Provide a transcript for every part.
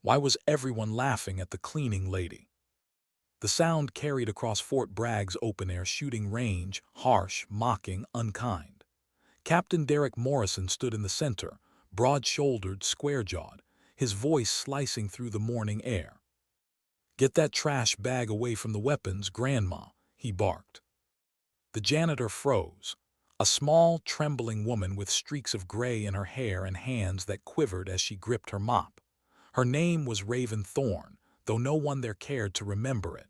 Why was everyone laughing at the cleaning lady? The sound carried across Fort Bragg's open-air shooting range, harsh, mocking, unkind. Captain Derek Morrison stood in the center, broad-shouldered, square-jawed, his voice slicing through the morning air. "Get that trash bag away from the weapons, Grandma," he barked. The janitor froze, a small, trembling woman with streaks of gray in her hair and hands that quivered as she gripped her mop. Her name was Raven Thorne, though no one there cared to remember it.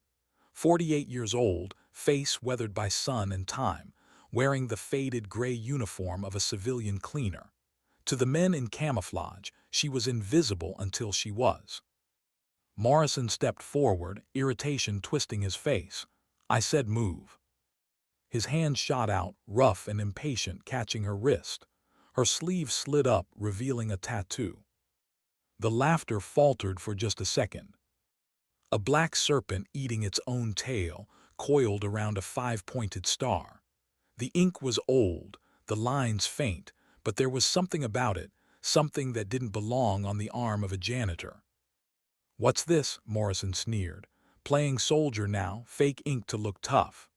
48 years old, face weathered by sun and time, wearing the faded gray uniform of a civilian cleaner. To the men in camouflage, she was invisible until she was. Morrison stepped forward, irritation twisting his face. "I said move." His hand shot out, rough and impatient, catching her wrist. Her sleeve slid up, revealing a tattoo. The laughter faltered for just a second. A black serpent eating its own tail, coiled around a five-pointed star. The ink was old, the lines faint, but there was something about it, something that didn't belong on the arm of a janitor. "What's this?" Morrison sneered. "Playing soldier now, fake ink to look tough."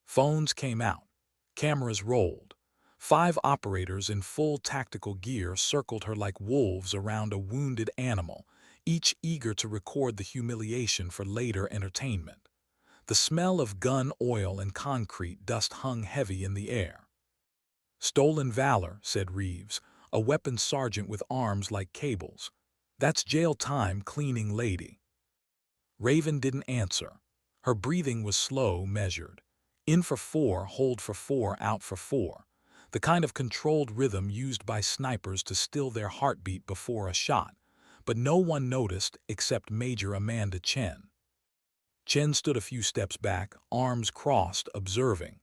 Phones came out. Cameras rolled. 5 operators in full tactical gear circled her like wolves around a wounded animal, each eager to record the humiliation for later entertainment. The smell of gun oil and concrete dust hung heavy in the air. "Stolen valor," said Reeves, a weapons sergeant with arms like cables. "That's jail time, cleaning lady." Raven didn't answer. Her breathing was slow, measured. In for 4, hold for 4, out for 4. The kind of controlled rhythm used by snipers to still their heartbeat before a shot. But no one noticed except Major Amanda Chen. Chen stood a few steps back, arms crossed, observing.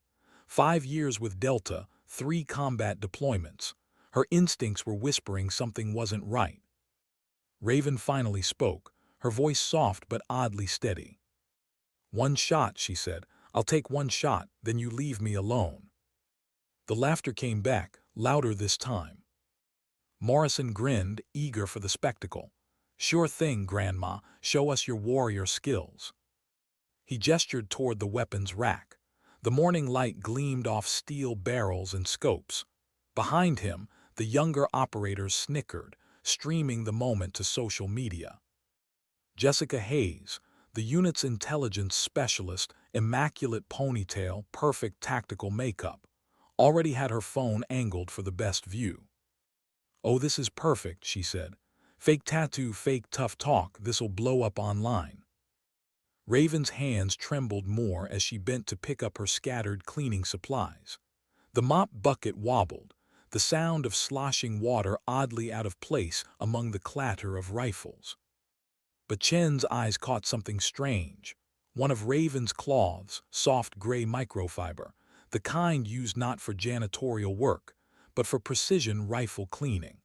5 years with Delta, 3 combat deployments. Her instincts were whispering something wasn't right. Raven finally spoke, her voice soft but oddly steady. "One shot," she said. "I'll take 1 shot, then you leave me alone." The laughter came back, louder this time. Morrison grinned, eager for the spectacle. "Sure thing, Grandma. Show us your warrior skills." He gestured toward the weapons rack. The morning light gleamed off steel barrels and scopes. Behind him, the younger operators snickered, streaming the moment to social media. Jessica Hayes, the unit's intelligence specialist, immaculate ponytail, perfect tactical makeup, already had her phone angled for the best view. "Oh, this is perfect," she said. "Fake tattoo, fake tough talk, this'll blow up online." Raven's hands trembled more as she bent to pick up her scattered cleaning supplies. The mop bucket wobbled, the sound of sloshing water oddly out of place among the clatter of rifles. But Chen's eyes caught something strange. One of Raven's cloths, soft gray microfiber, the kind used not for janitorial work, but for precision rifle cleaning.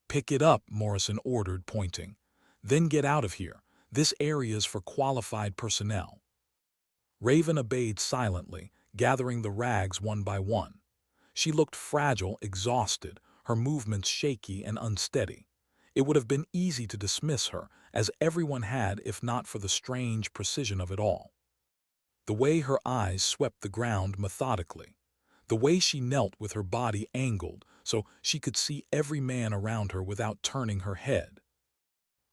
"Pick it up," Morrison ordered, pointing. "Then get out of here. This area's for qualified personnel." Raven obeyed silently, gathering the rags one by one. She looked fragile, exhausted, her movements shaky and unsteady. It would have been easy to dismiss her, as everyone had if not for the strange precision of it all. The way her eyes swept the ground methodically. The way she knelt with her body angled so she could see every man around her without turning her head.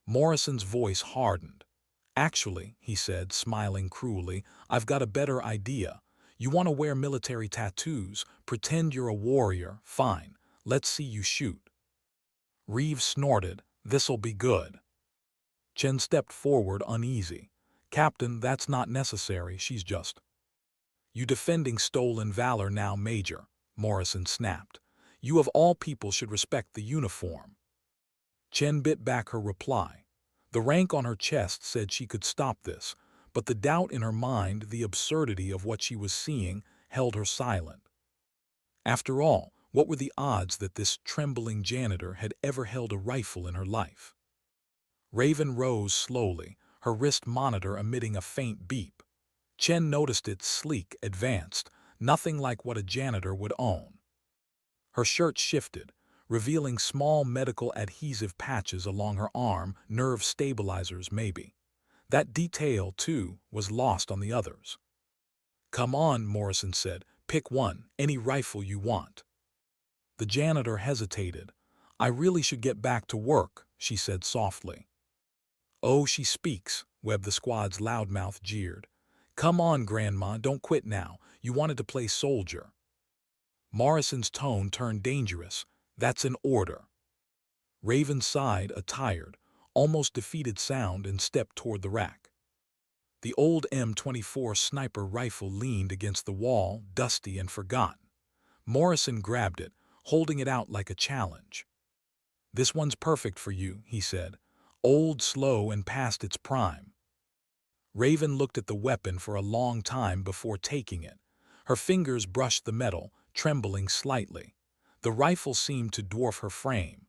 Morrison's voice hardened. "Actually," he said, smiling cruelly, "I've got a better idea. You want to wear military tattoos, pretend you're a warrior, fine. Let's see you shoot." Reeves snorted. "This'll be good." Chen stepped forward, uneasy. "Captain, that's not necessary, she's just—" "You defending stolen valor now, Major," Morrison snapped. "You of all people should respect the uniform." Chen bit back her reply. The rank on her chest said she could stop this, but the doubt in her mind, the absurdity of what she was seeing, held her silent. After all, what were the odds that this trembling janitor had ever held a rifle in her life? Raven rose slowly, her wrist monitor emitting a faint beep. Chen noticed it, sleek, advanced, nothing like what a janitor would own. Her shirt shifted, revealing small medical adhesive patches along her arm, nerve stabilizers maybe. That detail, too, was lost on the others. "Come on," Morrison said. "Pick one, any rifle you want." The janitor hesitated. "I really should get back to work," she said softly. "Oh, she speaks," Webb the squad's loudmouth jeered. "Come on, Grandma, don't quit now. You wanted to play soldier." Morrison's tone turned dangerous. "That's an order." Raven sighed a tired, almost defeated sound and stepped toward the rack. The old M24 sniper rifle leaned against the wall, dusty and forgotten. Morrison grabbed it, holding it out like a challenge. "This one's perfect for you," he said. "Old, slow, and past its prime." Raven looked at the weapon for a long time before taking it. Her fingers brushed the metal, trembling slightly. The rifle seemed to dwarf her frame.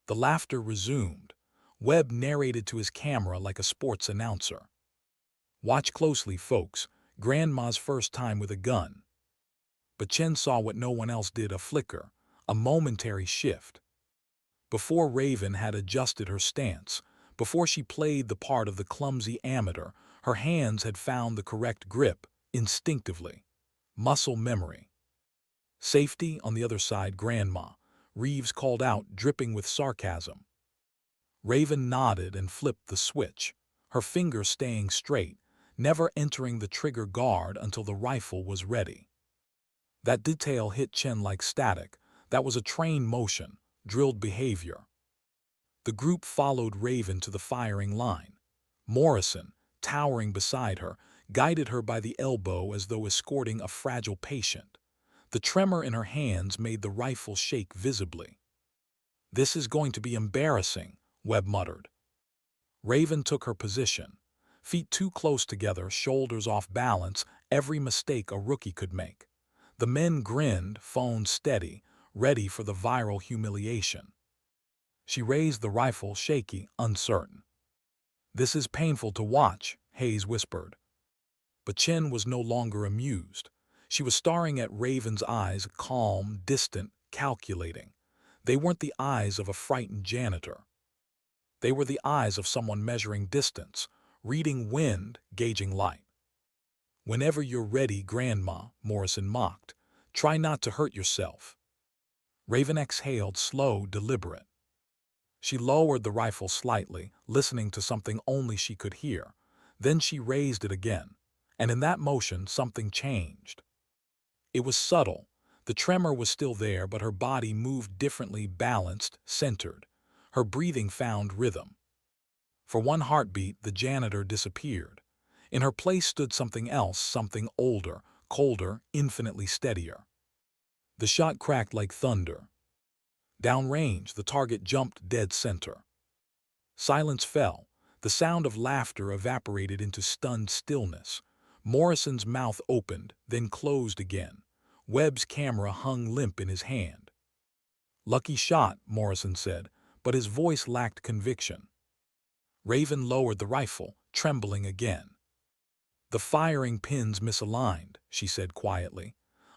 The laughter resumed. Webb narrated to his camera like a sports announcer. "Watch closely, folks. Grandma's first time with a gun." But Chen saw what no one else did, a flicker, a momentary shift. Before Raven had adjusted her stance, before she played the part of the clumsy amateur, her hands had found the correct grip, instinctively. Muscle memory. "Safety on the other side, Grandma," Reeves called out, dripping with sarcasm. Raven nodded and flipped the switch, her fingers staying straight, never entering the trigger guard until the rifle was ready. That detail hit Chen like static. That was a trained motion, drilled behavior. The group followed Raven to the firing line. Morrison, towering beside her, guided her by the elbow as though escorting a fragile patient. The tremor in her hands made the rifle shake visibly. "This is going to be embarrassing," Webb muttered. Raven took her position. Feet too close together, shoulders off balance, every mistake a rookie could make. The men grinned, phones steady, ready for the viral humiliation. She raised the rifle, shaky, uncertain. "This is painful to watch," Hayes whispered. But Chen was no longer amused. She was staring at Raven's eyes, calm, distant, calculating. They weren't the eyes of a frightened janitor. They were the eyes of someone measuring distance, reading wind, gauging light. "Whenever you're ready, Grandma," Morrison mocked. "Try not to hurt yourself." Raven exhaled, slow, deliberate. She lowered the rifle slightly, listening to something only she could hear. Then she raised it again, and in that motion something changed. It was subtle. The tremor was still there, but her body moved differently, balanced, centered. Her breathing found rhythm. For one heartbeat, the janitor disappeared. In her place stood something else, something older, colder, infinitely steadier. The shot cracked like thunder. Downrange, the target jumped dead center. Silence fell. The sound of laughter evaporated into stunned stillness. Morrison's mouth opened, then closed again. Webb's camera hung limp in his hand. "Lucky shot," Morrison said, but his voice lacked conviction. Raven lowered the rifle, trembling again. "The firing pin's misaligned," she said quietly.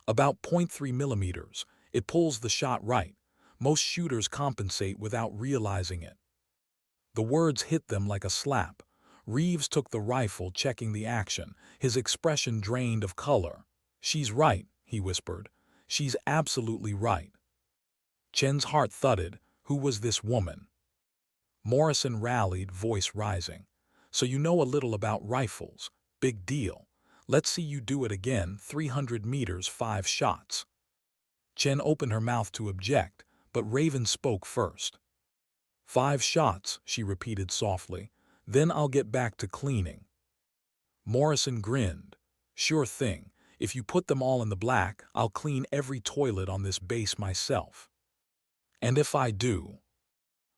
"About 0.3 millimeters. It pulls the shot right. Most shooters compensate without realizing it." The words hit them like a slap. Reeves took the rifle, checking the action, his expression drained of color. "She's right," he whispered. "She's absolutely right." Chen's heart thudded. Who was this woman? Morrison rallied, voice rising. "So you know a little about rifles. Big deal. Let's see you do it again, 300 meters, 5 shots. Chen opened her mouth to object, but Raven spoke first. "5 shots, she repeated softly. "Then I'll get back to cleaning." Morrison grinned. "Sure thing. If you put them all in the black, I'll clean every toilet on this base myself." "And if I do?"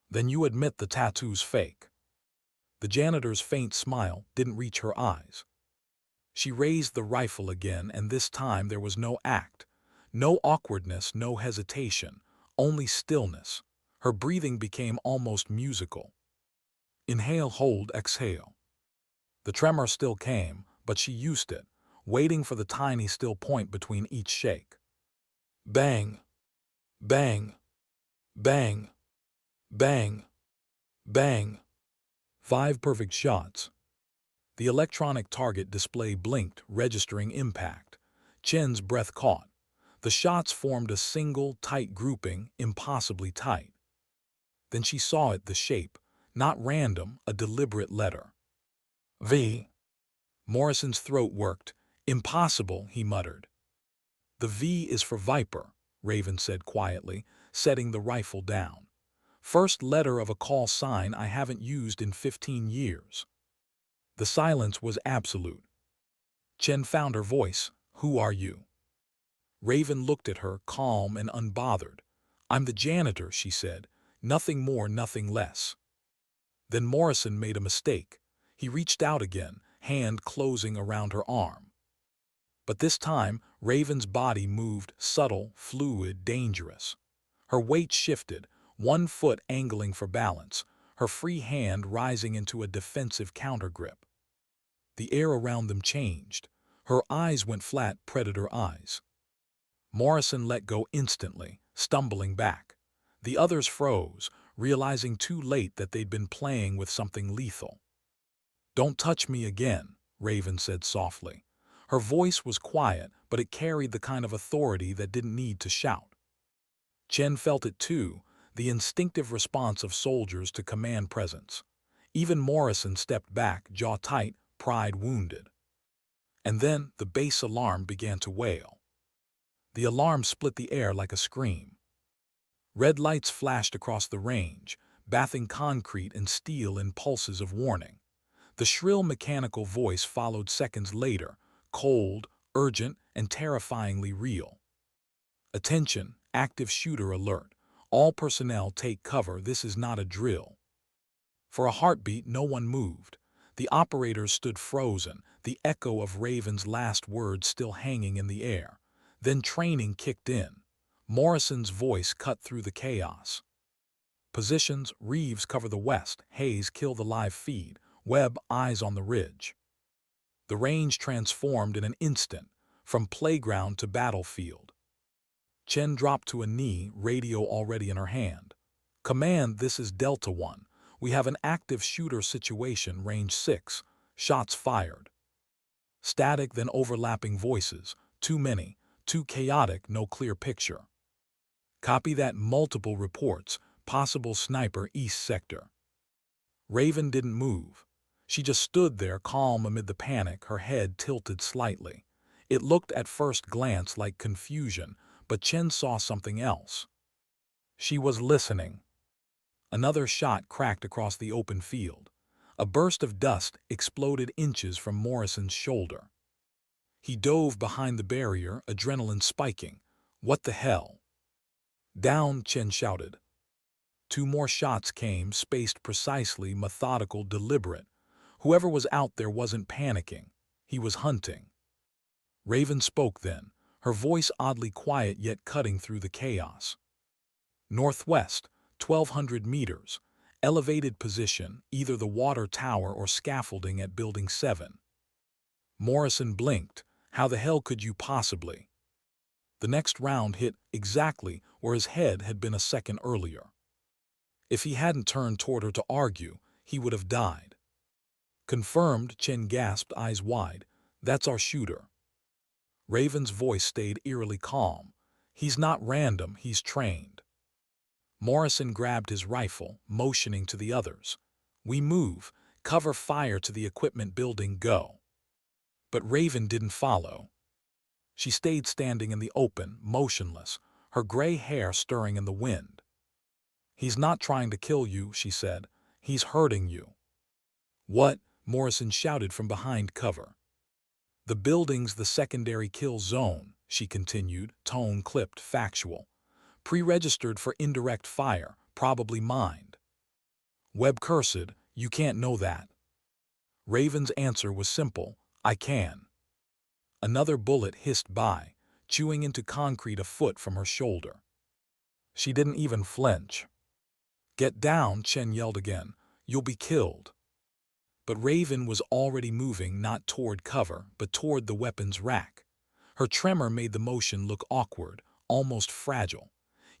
"Then you admit the tattoo's fake." The janitor's faint smile didn't reach her eyes. She raised the rifle again, and this time there was no act. No awkwardness, no hesitation, only stillness. Her breathing became almost musical. Inhale, hold, exhale. The tremor still came, but she used it, waiting for the tiny still point between each shake. Bang! Bang! Bang, bang, bang. 5 perfect shots. The electronic target display blinked, registering impact. Chen's breath caught. The shots formed a single, tight grouping, impossibly tight. Then she saw it, the shape. Not random, a deliberate letter. V. Morrison's throat worked. Impossible, he muttered. The V is for Viper, Raven said quietly, setting the rifle down. First letter of a call sign I haven't used in 15 years. The silence was absolute. Chen found her voice. Who are you? Raven looked at her, calm and unbothered. I'm the janitor, she said. Nothing more, nothing less. Then Morrison made a mistake. He reached out again, hand closing around her arm. But this time, Raven's body moved, subtle, fluid, dangerous. Her weight shifted, one foot angling for balance, her free hand rising into a defensive countergrip. The air around them changed. Her eyes went flat, predator eyes. Morrison let go instantly, stumbling back. The others froze, realizing too late that they'd been playing with something lethal. Don't touch me again, Raven said softly. Her voice was quiet, but it carried the kind of authority that didn't need to shout. Chen felt it too, the instinctive response of soldiers to command presence. Even Morrison stepped back, jaw tight, pride wounded. And then the base alarm began to wail. The alarm split the air like a scream. Red lights flashed across the range, bathing concrete and steel in pulses of warning. The shrill mechanical voice followed seconds later, cold, urgent, and terrifyingly real. Attention, active shooter alert. All personnel take cover, this is not a drill. For a heartbeat, no one moved. The operators stood frozen, the echo of Raven's last words still hanging in the air. Then training kicked in. Morrison's voice cut through the chaos. Positions, Reeves cover the west, Hayes kill the live feed, Webb eyes on the ridge. The range transformed in an instant, from playground to battlefield. Chen dropped to a knee, radio already in her hand. Command, this is Delta 1. We have an active shooter situation, range 6. Shots fired. Static, then overlapping voices. Too many, too chaotic, no clear picture. Copy that, multiple reports. Possible sniper, east sector. Raven didn't move. She just stood there, calm amid the panic, her head tilted slightly. It looked at first glance like confusion, but Chen saw something else. She was listening. Another shot cracked across the open field. A burst of dust exploded inches from Morrison's shoulder. He dove behind the barrier, adrenaline spiking. What the hell? Down, Chen shouted. 2 more shots came, spaced precisely, methodical, deliberate. Whoever was out there wasn't panicking. He was hunting. Raven spoke then, her voice oddly quiet yet cutting through the chaos. Northwest, 1,200 meters. Elevated position, either the water tower or scaffolding at Building 7. Morrison blinked. How the hell could you possibly? The next round hit exactly where his head had been a second earlier. If he hadn't turned toward her to argue, he would have died. Confirmed, Chen gasped, eyes wide. That's our shooter. Raven's voice stayed eerily calm. He's not random, he's trained. Morrison grabbed his rifle, motioning to the others. We move, cover fire to the equipment building, go. But Raven didn't follow. She stayed standing in the open, motionless, her gray hair stirring in the wind. He's not trying to kill you, she said. He's hurting you. What? Morrison shouted from behind cover. The building's the secondary kill zone, she continued, tone clipped, factual. Pre-registered for indirect fire, probably mined. Webb cursed, you can't know that. Raven's answer was simple, I can. Another bullet hissed by, chewing into concrete a foot from her shoulder. She didn't even flinch. Get down, Chen yelled again. You'll be killed. But Raven was already moving not toward cover, but toward the weapons rack. Her tremor made the motion look awkward, almost fragile.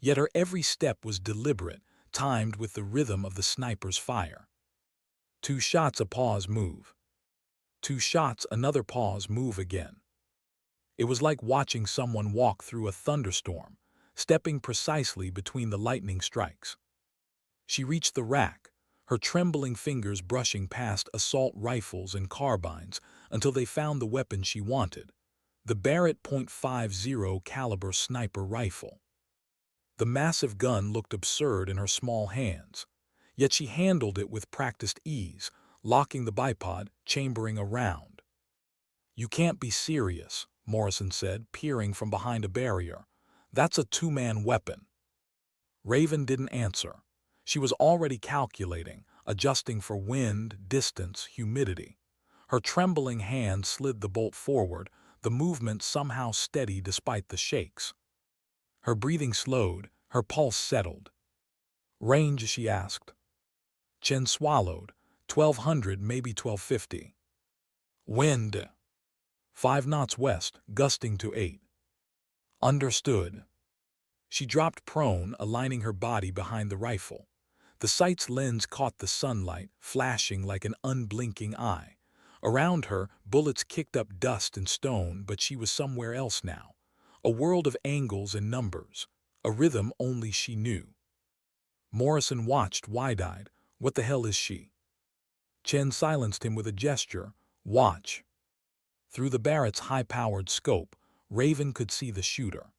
Yet her every step was deliberate, timed with the rhythm of the sniper's fire. 2 shots, a pause, move. 2 shots, another pause, move again. It was like watching someone walk through a thunderstorm, stepping precisely between the lightning strikes. She reached the rack, her trembling fingers brushing past assault rifles and carbines until they found the weapon she wanted, the Barrett .50 caliber sniper rifle. The massive gun looked absurd in her small hands, yet she handled it with practiced ease, locking the bipod, chambering a round. "You can't be serious," Morrison said, peering from behind a barrier. "That's a 2-man weapon." Raven didn't answer. She was already calculating, adjusting for wind, distance, humidity. Her trembling hand slid the bolt forward, the movement somehow steady despite the shakes. Her breathing slowed, her pulse settled. "Range?" she asked. Chen swallowed. 1200, maybe 1250. "Wind?" 5 knots west, gusting to 8. "Understood." She dropped prone, aligning her body behind the rifle. The sight's lens caught the sunlight, flashing like an unblinking eye. Around her, bullets kicked up dust and stone, but she was somewhere else now. A world of angles and numbers, a rhythm only she knew. Morrison watched, wide-eyed. What the hell is she? Chen silenced him with a gesture. "Watch." Through the Barrett's high-powered scope, Raven could see the shooter.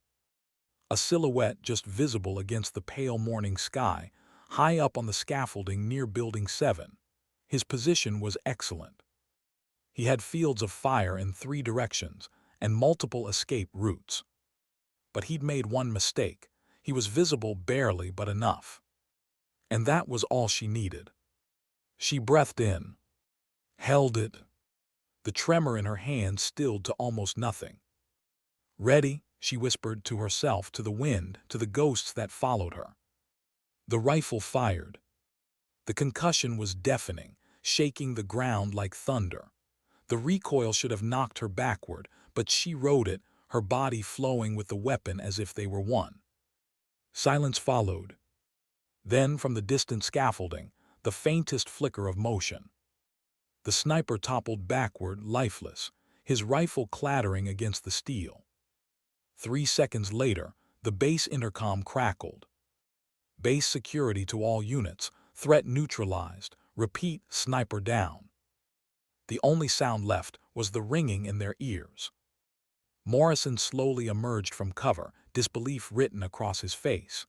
A silhouette just visible against the pale morning sky, high up on the scaffolding near Building 7. His position was excellent. He had fields of fire in 3 directions and multiple escape routes. But he'd made one mistake. He was visible barely, but enough. And that was all she needed. She breathed in, held it. The tremor in her hand stilled to almost nothing. "Ready," she whispered to herself, to the wind, to the ghosts that followed her. The rifle fired. The concussion was deafening, shaking the ground like thunder. The recoil should have knocked her backward, but she rode it, her body flowing with the weapon as if they were one. Silence followed. Then, from the distant scaffolding, the faintest flicker of motion. The sniper toppled backward, lifeless, his rifle clattering against the steel. 3 seconds later, the base intercom crackled. "Base security to all units. Threat neutralized. Repeat, sniper down." The only sound left was the ringing in their ears. Morrison slowly emerged from cover, disbelief written across his face.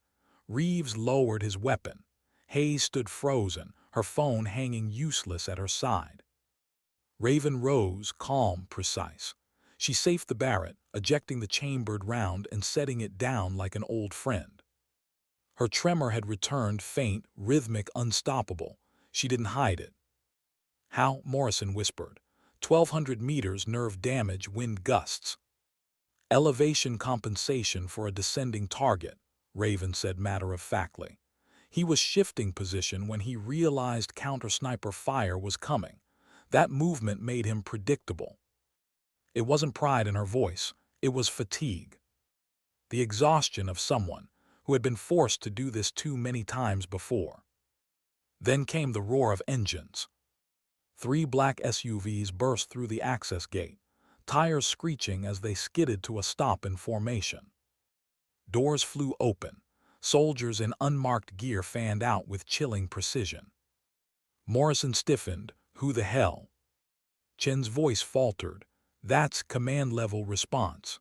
Reeves lowered his weapon. Hayes stood frozen, her phone hanging useless at her side. Raven rose, calm, precise. She safed the Barrett, ejecting the chambered round and setting it down like an old friend. Her tremor had returned, faint, rhythmic, unstoppable. She didn't hide it. "How?" Morrison whispered. 1200 meters, nerve damage, wind gusts. "Elevation compensation for a descending target," Raven said matter-of-factly. He was shifting position when he realized counter-sniper fire was coming. That movement made him predictable. It wasn't pride in her voice, it was fatigue. The exhaustion of someone who had been forced to do this too many times before. Then came the roar of engines. 3 black SUVs burst through the access gate, tires screeching as they skidded to a stop in formation. Doors flew open. Soldiers in unmarked gear fanned out with chilling precision. Morrison stiffened. "Who the hell?" Chen's voice faltered. "That's command-level response."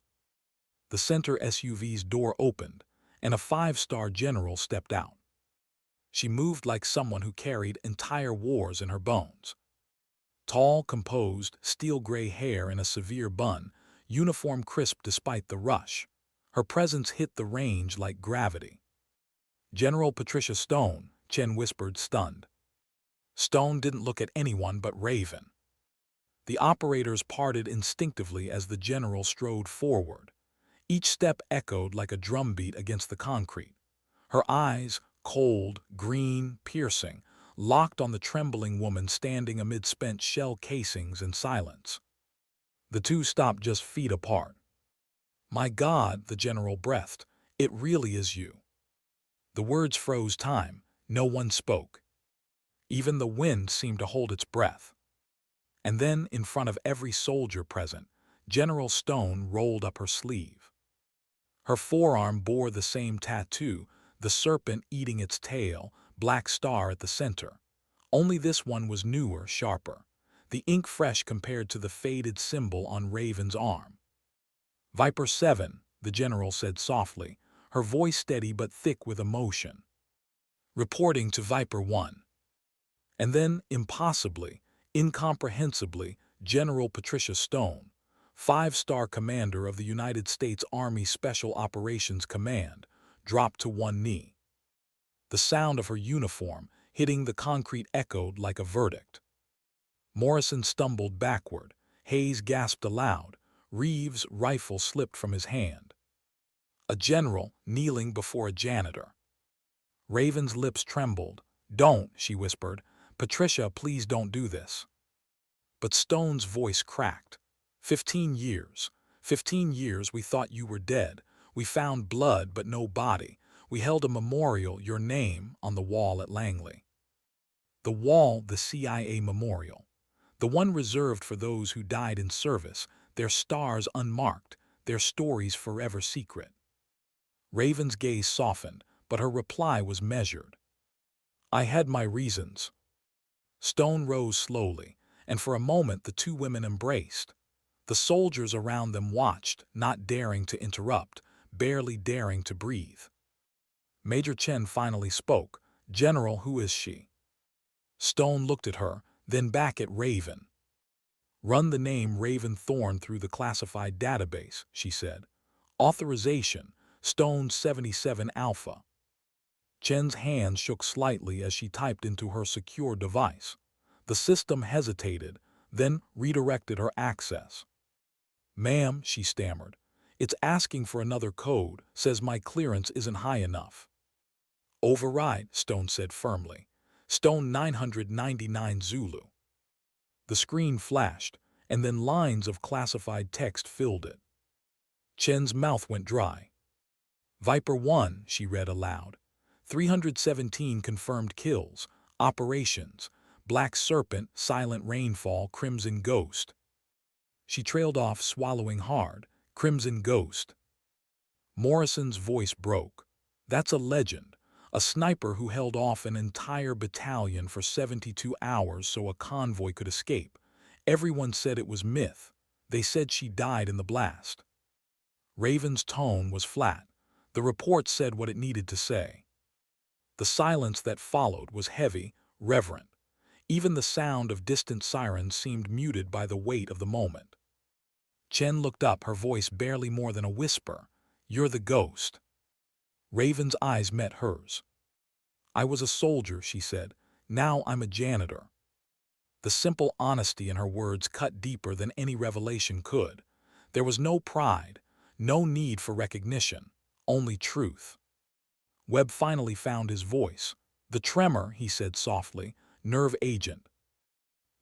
The center SUV's door opened, and a 5-star general stepped out. She moved like someone who carried entire wars in her bones. Tall, composed, steel-gray hair in a severe bun, uniform crisp despite the rush. Her presence hit the range like gravity. "General Patricia Stone," Chen whispered, stunned. Stone didn't look at anyone but Raven. The operators parted instinctively as the general strode forward. Each step echoed like a drumbeat against the concrete. Her eyes, cold, green, piercing, locked on the trembling woman standing amid spent shell casings and silence. The two stopped just feet apart. "My God," the general breathed, "it really is you." The words froze time. No one spoke. Even the wind seemed to hold its breath. And then, in front of every soldier present, General Stone rolled up her sleeve. Her forearm bore the same tattoo, the serpent eating its tail, black star at the center. Only this one was newer, sharper. The ink fresh compared to the faded symbol on Raven's arm. "Viper 7, the general said softly, her voice steady but thick with emotion. "Reporting to Viper 1. And then, impossibly, incomprehensibly, General Patricia Stone, 5-star commander of the United States Army Special Operations Command, dropped to one knee. The sound of her uniform hitting the concrete echoed like a verdict. Morrison stumbled backward. Hayes gasped aloud. Reeves' rifle slipped from his hand. A general kneeling before a janitor. Raven's lips trembled. "Don't," she whispered. "Patricia, please don't do this." But Stone's voice cracked. 15 years. 15 years we thought you were dead. We found blood but no body. We held a memorial, your name, on the wall at Langley. The wall, the CIA memorial. The one reserved for those who died in service, their stars unmarked, their stories forever secret. Raven's gaze softened, but her reply was measured. "I had my reasons." Stone rose slowly, and for a moment the two women embraced. The soldiers around them watched, not daring to interrupt, barely daring to breathe. Major Chen finally spoke. "General, who is she?" Stone looked at her, then back at Raven. "Run the name Raven Thorne through the classified database," she said. "Authorization, Stone 77 Alpha." Chen's hand shook slightly as she typed into her secure device. The system hesitated, then redirected her access. "Ma'am," she stammered, "it's asking for another code, says my clearance isn't high enough." "Override," Stone said firmly. "Stone 999 Zulu." The screen flashed, and then lines of classified text filled it. Chen's mouth went dry. "Viper 1," she read aloud. 317 confirmed kills, operations, Black Serpent, Silent Rainfall, Crimson Ghost. She trailed off, swallowing hard. Crimson Ghost. Morrison's voice broke. "That's a legend. A sniper who held off an entire battalion for 72 hours so a convoy could escape. Everyone said it was myth. They said she died in the blast." Raven's tone was flat. The report said what it needed to say. The silence that followed was heavy, reverent. Even the sound of distant sirens seemed muted by the weight of the moment. Chen looked up, her voice barely more than a whisper. "You're the ghost." Raven's eyes met hers. "I was a soldier," she said. "Now I'm a janitor." The simple honesty in her words cut deeper than any revelation could. There was no pride, no need for recognition, only truth. Webb finally found his voice. "The tremor," he said softly, "nerve agent."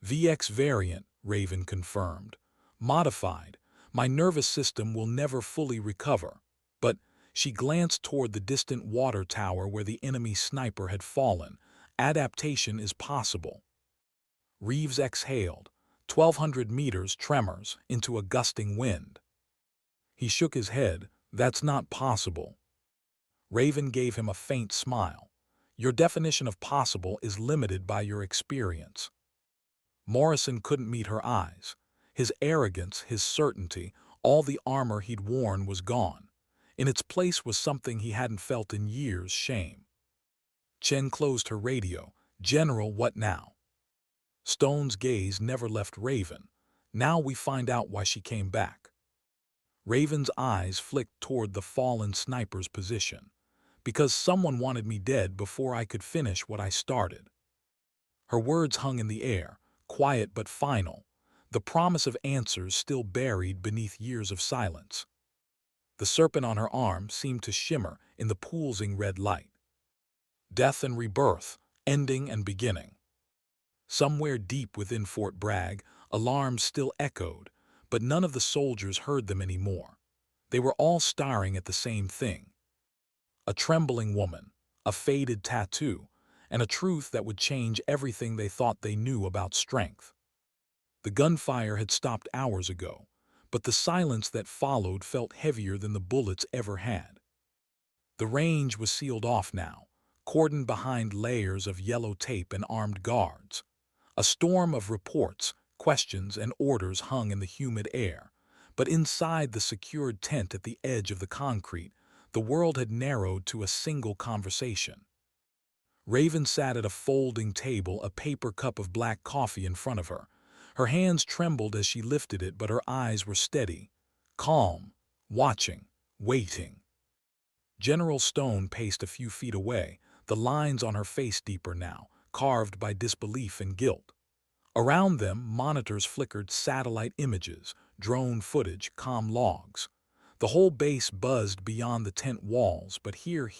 "VX variant," Raven confirmed. "Modified. My nervous system will never fully recover." But she glanced toward the distant water tower where the enemy sniper had fallen. "Adaptation is possible." Reeves exhaled. 1,200 meters, tremors, into a gusting wind. He shook his head. "That's not possible." Raven gave him a faint smile. "Your definition of possible is limited by your experience." Morrison couldn't meet her eyes. His arrogance, his certainty, all the armor he'd worn was gone. In its place was something he hadn't felt in years: shame. Chen closed her radio. "General, what now?" Stone's gaze never left Raven. "Now we find out why she came back." Raven's eyes flicked toward the fallen sniper's position. "Because someone wanted me dead before I could finish what I started." Her words hung in the air, quiet but final, the promise of answers still buried beneath years of silence. The serpent on her arm seemed to shimmer in the pulsing red light. Death and rebirth, ending and beginning. Somewhere deep within Fort Bragg, alarms still echoed, but none of the soldiers heard them anymore. They were all staring at the same thing. A trembling woman, a faded tattoo, and a truth that would change everything they thought they knew about strength. The gunfire had stopped hours ago, but the silence that followed felt heavier than the bullets ever had. The range was sealed off now, cordoned behind layers of yellow tape and armed guards. A storm of reports, questions, and orders hung in the humid air, but inside the secured tent at the edge of the concrete, the world had narrowed to a single conversation. Raven sat at a folding table, a paper cup of black coffee in front of her. Her hands trembled as she lifted it, but her eyes were steady, calm, watching, waiting. General Stone paced a few feet away, the lines on her face deeper now, carved by disbelief and guilt. Around them, monitors flickered satellite images, drone footage, comm logs. The whole base buzzed beyond the tent walls, but here,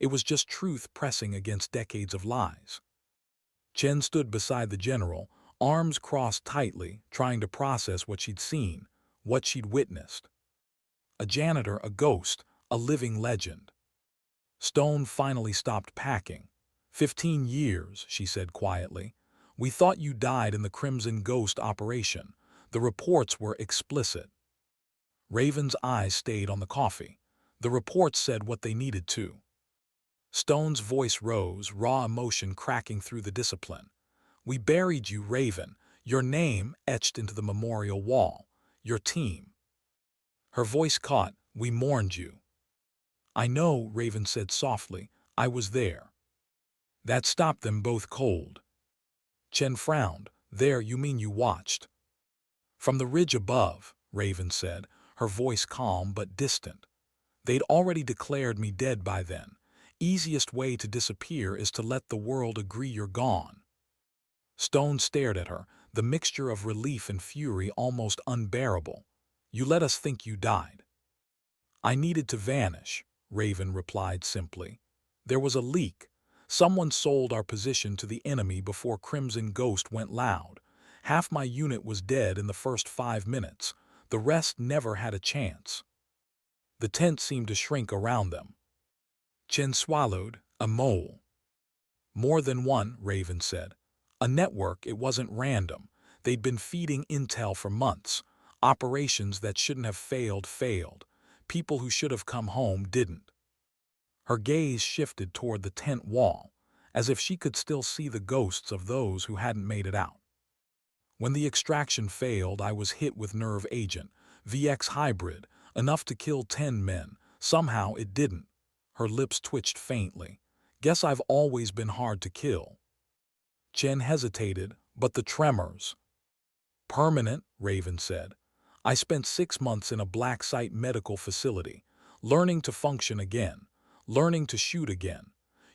it was just truth pressing against decades of lies. Chen stood beside the general, arms crossed tightly, trying to process what she'd seen, what she'd witnessed. A janitor, a ghost, a living legend. Stone finally stopped packing. 15 years, she said quietly. We thought you died in the Crimson Ghost operation. The reports were explicit. Raven's eyes stayed on the coffee. The reports said what they needed to. Stone's voice rose, raw emotion cracking through the discipline. We buried you, Raven, your name etched into the memorial wall, your team. Her voice caught, we mourned you. I know, Raven said softly, I was there. That stopped them both cold. Chen frowned. There, you mean you watched? From the ridge above, Raven said, her voice calm but distant. They'd already declared me dead by then. Easiest way to disappear is to let the world agree you're gone. Stone stared at her, the mixture of relief and fury almost unbearable. You let us think you died. I needed to vanish, Raven replied simply. There was a leak. Someone sold our position to the enemy before Crimson Ghost went loud. Half my unit was dead in the first 5 minutes. The rest never had a chance. The tent seemed to shrink around them. Chen swallowed. A mole. More than one, Raven said. A network, it wasn't random. They'd been feeding intel for months. Operations that shouldn't have failed. People who should have come home didn't. Her gaze shifted toward the tent wall, as if she could still see the ghosts of those who hadn't made it out. When the extraction failed, I was hit with nerve agent, VX hybrid, enough to kill 10 men. Somehow it didn't. Her lips twitched faintly. Guess I've always been hard to kill. Chen hesitated, but the tremors. Permanent, Raven said. I spent 6 months in a black site medical facility, learning to function again, learning to shoot again.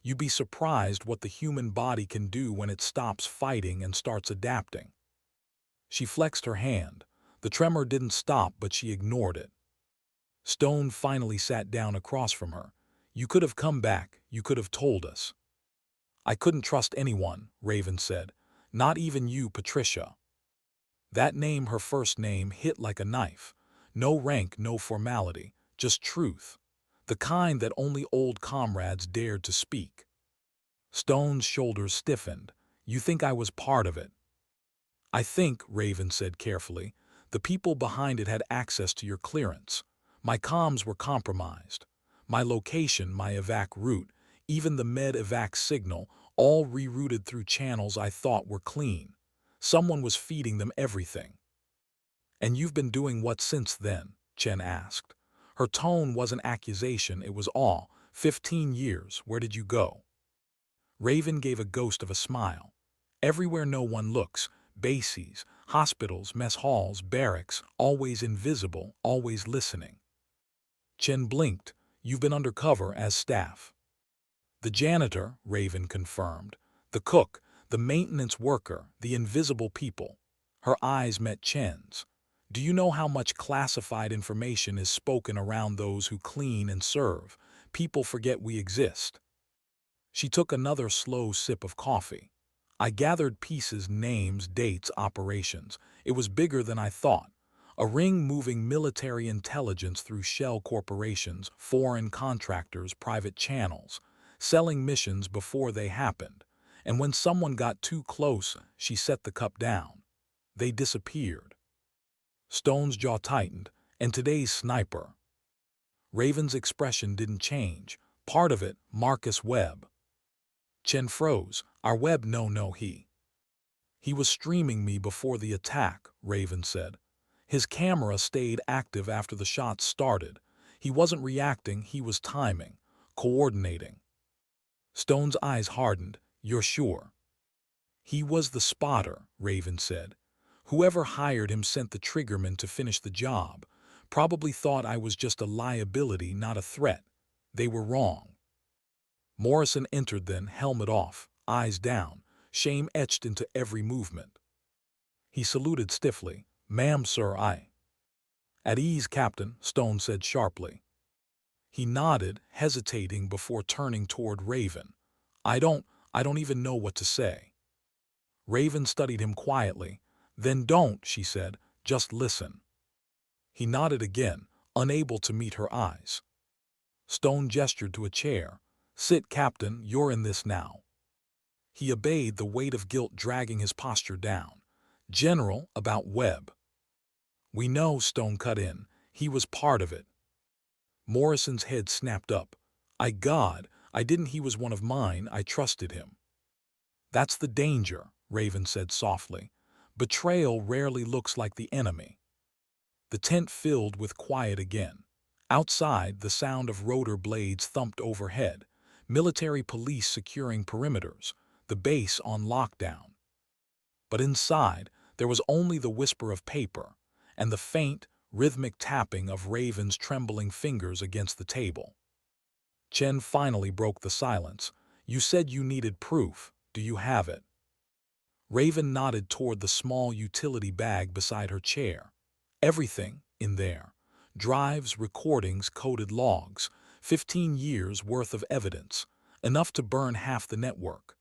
You'd be surprised what the human body can do when it stops fighting and starts adapting. She flexed her hand. The tremor didn't stop, but she ignored it. Stone finally sat down across from her. You could have come back, you could have told us. I couldn't trust anyone, Raven said. Not even you, Patricia. That name, her first name, hit like a knife. No rank, no formality, just truth. The kind that only old comrades dared to speak. Stone's shoulders stiffened. You think I was part of it? I think, Raven said carefully, the people behind it had access to your clearance. My comms were compromised. My location, my evac route, even the med-evac signal, all rerouted through channels I thought were clean. Someone was feeding them everything. And you've been doing what since then? Chen asked. Her tone wasn't accusation, it was awe. 15 years, where did you go? Raven gave a ghost of a smile. Everywhere no one looks, bases, hospitals, mess halls, barracks, always invisible, always listening. Chen blinked. You've been undercover as staff. The janitor, Raven confirmed. The cook, the maintenance worker, the invisible people. Her eyes met Chen's. Do you know how much classified information is spoken around those who clean and serve? People forget we exist. She took another slow sip of coffee. I gathered pieces, names, dates, operations. It was bigger than I thought. A ring moving military intelligence through shell corporations, foreign contractors, private channels. selling missions before they happened, and when someone got too close, she set the cup down. They disappeared. Stone's jaw tightened, and today's sniper. Raven's expression didn't change. Part of it, Marcus Webb. Chen froze. Our Webb, no, he. He was streaming me before the attack, Raven said. His camera stayed active after the shots started. He wasn't reacting, he was timing, coordinating. Stone's eyes hardened. You're sure? He was the spotter, Raven said. Whoever hired him sent the triggerman to finish the job. Probably thought I was just a liability, not a threat. They were wrong. Morrison entered then, helmet off, eyes down, shame etched into every movement. He saluted stiffly. Ma'am, sir, I. At ease, Captain, Stone said sharply. He nodded, hesitating before turning toward Raven. I don't even know what to say. Raven studied him quietly. Then don't, she said, just listen. He nodded again, unable to meet her eyes. Stone gestured to a chair. Sit, Captain, you're in this now. He obeyed, the weight of guilt dragging his posture down. General, about Webb. We know, Stone cut in. He was part of it. Morrison's head snapped up. God, I didn't. He was one of mine. I trusted him. That's the danger, Raven said softly. Betrayal rarely looks like the enemy. The tent filled with quiet again. Outside, the sound of rotor blades thumped overhead, military police securing perimeters, the base on lockdown. But inside, there was only the whisper of paper and the faint, rhythmic tapping of Raven's trembling fingers against the table. Chen finally broke the silence. You said you needed proof. Do you have it? Raven nodded toward the small utility bag beside her chair. Everything in there. Drives, recordings, coded logs. 15 years worth of evidence. Enough to burn half the network.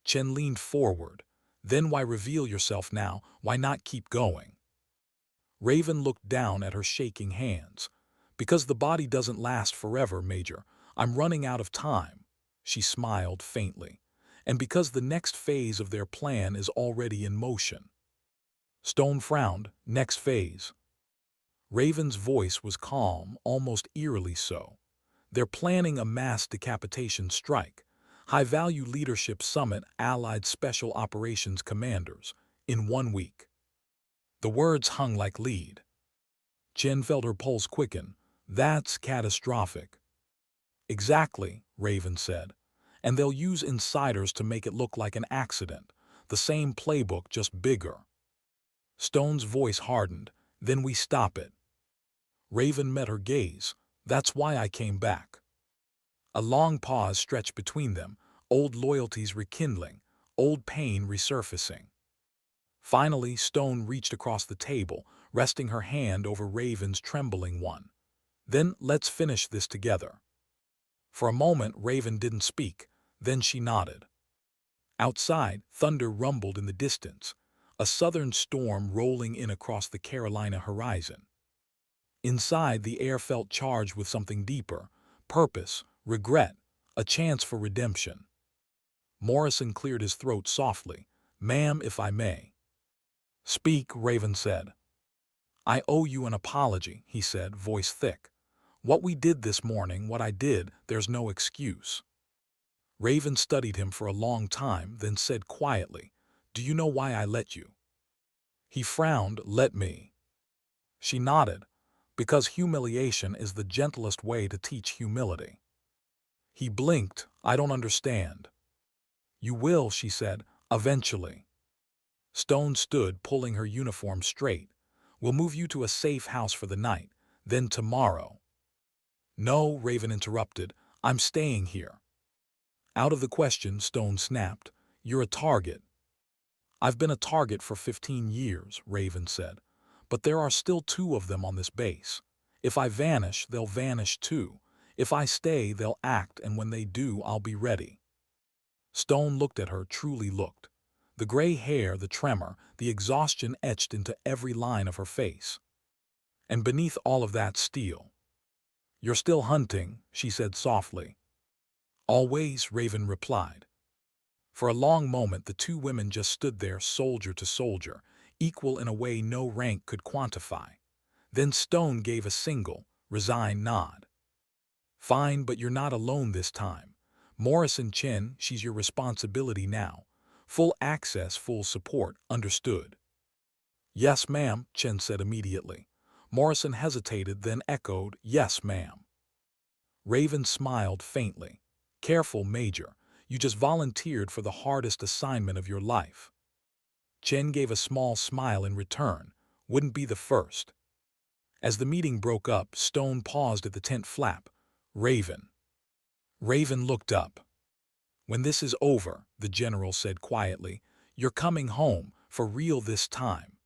Chen leaned forward. Then why reveal yourself now? Why not keep going? Raven looked down at her shaking hands. Because the body doesn't last forever, Major. I'm running out of time. She smiled faintly. And because the next phase of their plan is already in motion. Stone frowned. Next phase. Raven's voice was calm, almost eerily so. They're planning a mass decapitation strike. High-value leadership summit, Allied Special Operations commanders, in 1 week. The words hung like lead. Chen felt her pulse quicken. That's catastrophic. Exactly, Raven said. And they'll use insiders to make it look like an accident. The same playbook, just bigger. Stone's voice hardened. Then we stop it. Raven met her gaze. That's why I came back. A long pause stretched between them, old loyalties rekindling, old pain resurfacing. Finally, Stone reached across the table, resting her hand over Raven's trembling one. Then let's finish this together. For a moment, Raven didn't speak. Then she nodded. Outside, thunder rumbled in the distance, a southern storm rolling in across the Carolina horizon. Inside, the air felt charged with something deeper, purpose, regret, a chance for redemption. Morrison cleared his throat softly. Ma'am, if I may. Speak, Raven said. I owe you an apology, he said, voice thick. What we did this morning, what I did, there's no excuse. Raven studied him for a long time, then said quietly, Do you know why I let you? He frowned. Let me. She nodded. Because humiliation is the gentlest way to teach humility. He blinked. I don't understand. You will, she said, eventually. Stone stood, pulling her uniform straight. We'll move you to a safe house for the night, then tomorrow. No, Raven interrupted. I'm staying here. Out of the question, Stone snapped. You're a target. I've been a target for 15 years, Raven said. But there are still 2 of them on this base. If I vanish, they'll vanish too. If I stay, they'll act, and when they do, I'll be ready. Stone looked at her, truly looked. The gray hair, the tremor, the exhaustion etched into every line of her face. And beneath all of that, steel. You're still hunting, she said softly. Always, Raven replied. For a long moment, the two women just stood there, soldier to soldier, equal in a way no rank could quantify. Then Stone gave a single, resigned nod. Fine, but you're not alone this time. Morrison Chen, she's your responsibility now. Full access, full support, understood. Yes, ma'am, Chen said immediately. Morrison hesitated, then echoed, yes, ma'am. Raven smiled faintly. Careful, Major. You just volunteered for the hardest assignment of your life. Chen gave a small smile in return. Wouldn't be the first. As the meeting broke up, Stone paused at the tent flap. Raven. Raven looked up. When this is over, the general said quietly, you're coming home, for real this time.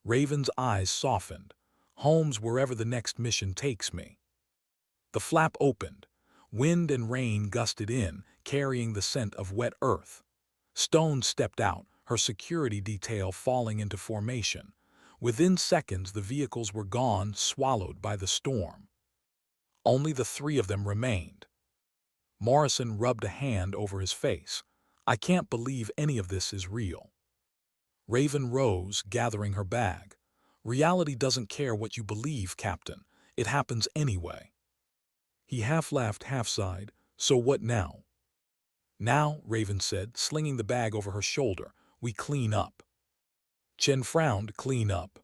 Raven's eyes softened. Home's wherever the next mission takes me. The flap opened. Wind and rain gusted in, carrying the scent of wet earth. Stone stepped out, her security detail falling into formation. Within seconds, the vehicles were gone, swallowed by the storm. Only the three of them remained. Morrison rubbed a hand over his face. I can't believe any of this is real. Raven rose, gathering her bag. Reality doesn't care what you believe, Captain. It happens anyway. He half laughed, half sighed. So what now? Now, Raven said, slinging the bag over her shoulder, we clean up. Chen frowned, clean up.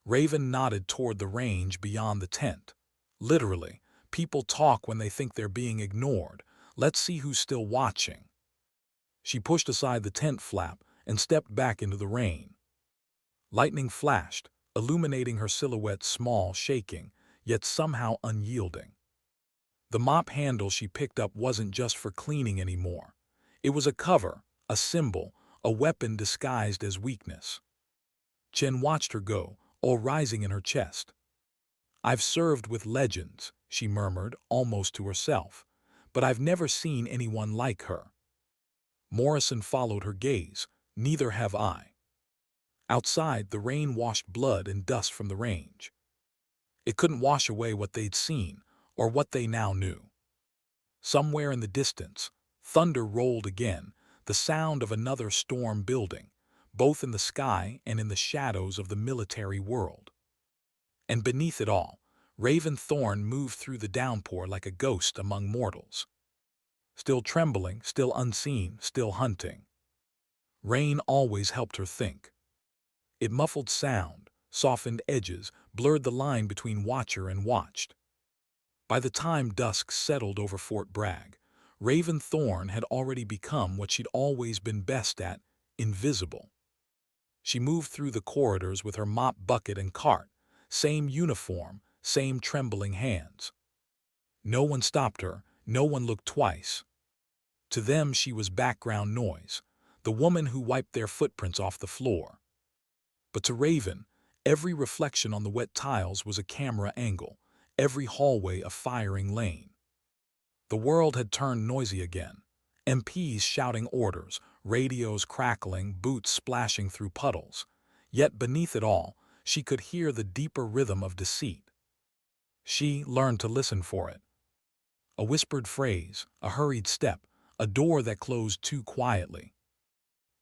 Raven nodded toward the range beyond the tent. Literally, people talk when they think they're being ignored. Let's see who's still watching. She pushed aside the tent flap and stepped back into the rain. Lightning flashed, illuminating her silhouette, small, shaking, yet somehow unyielding. The mop handle she picked up wasn't just for cleaning anymore. It was a cover, a symbol, a weapon disguised as weakness. Chen watched her go, all rising in her chest. I've served with legends, she murmured, almost to herself, but I've never seen anyone like her. Morrison followed her gaze. Neither have I. Outside, the rain washed blood and dust from the range. It couldn't wash away what they'd seen, or what they now knew. Somewhere in the distance, thunder rolled again, the sound of another storm building, both in the sky and in the shadows of the military world. And beneath it all, Raven Thorn moved through the downpour like a ghost among mortals. Still trembling, still unseen, still hunting. Rain always helped her think. It muffled sound, softened edges, blurred the line between watcher and watched. By the time dusk settled over Fort Bragg, Raven Thorn had already become what she'd always been best at, invisible. She moved through the corridors with her mop bucket and cart, same uniform, same trembling hands. No one stopped her, no one looked twice. To them she was background noise, the woman who wiped their footprints off the floor. But to Raven, every reflection on the wet tiles was a camera angle, every hallway a firing lane. The world had turned noisy again. MPs shouting orders, radios crackling, boots splashing through puddles. Yet beneath it all, she could hear the deeper rhythm of deceit. She learned to listen for it. A whispered phrase, a hurried step, a door that closed too quietly.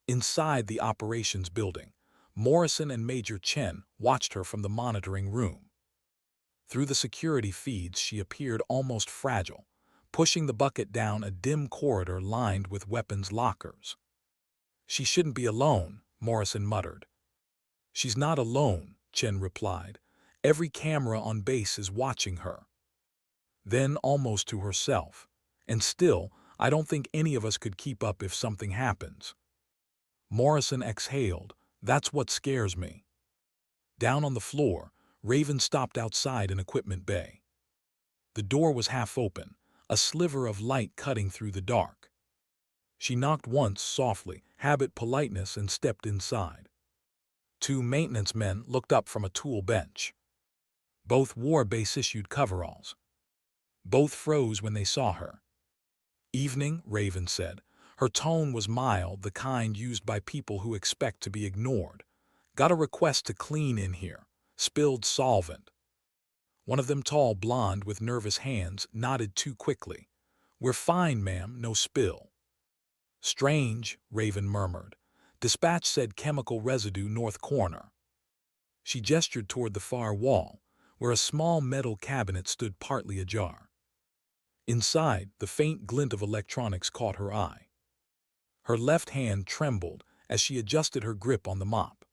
Inside the operations building, Morrison and Major Chen watched her from the monitoring room. Through the security feeds, she appeared almost fragile, pushing the bucket down a dim corridor lined with weapons lockers. She shouldn't be alone, Morrison muttered. She's not alone, Chen replied. Every camera on base is watching her. Then, almost to herself, and still, I don't think any of us could keep up if something happens. Morrison exhaled. That's what scares me. Down on the floor, Raven stopped outside an equipment bay. The door was half open, a sliver of light cutting through the dark. She knocked once softly, habit politeness, and stepped inside. Two maintenance men looked up from a tool bench. Both wore base-issued coveralls. Both froze when they saw her. Evening, Raven said. Her tone was mild, the kind used by people who expect to be ignored. Got a request to clean in here. Spilled solvent. One of them, tall, blonde, with nervous hands, nodded too quickly. We're fine, ma'am, no spill. Strange, Raven murmured. Dispatch said chemical residue north corner. She gestured toward the far wall, where a small metal cabinet stood partly ajar. Inside, the faint glint of electronics caught her eye. Her left hand trembled as she adjusted her grip on the mop.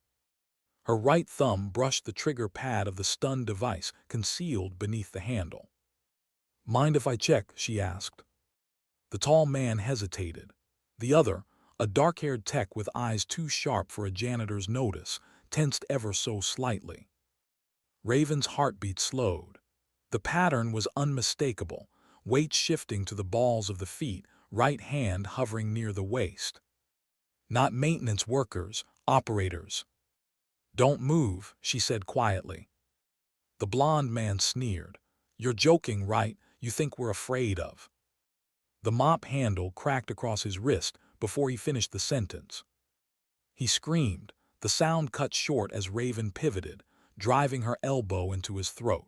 Her right thumb brushed the trigger pad of the stun device concealed beneath the handle. Mind if I check? She asked. The tall man hesitated. The other, a dark-haired tech with eyes too sharp for a janitor's notice, tensed ever so slightly. Raven's heartbeat slowed. The pattern was unmistakable, weight shifting to the balls of the feet, right hand hovering near the waist. Not maintenance workers, operators. Don't move, she said quietly. The blond man sneered. You're joking, right? You think we're afraid of? The mop handle cracked across his wrist before he finished the sentence. He screamed, the sound cut short as Raven pivoted, driving her elbow into his throat.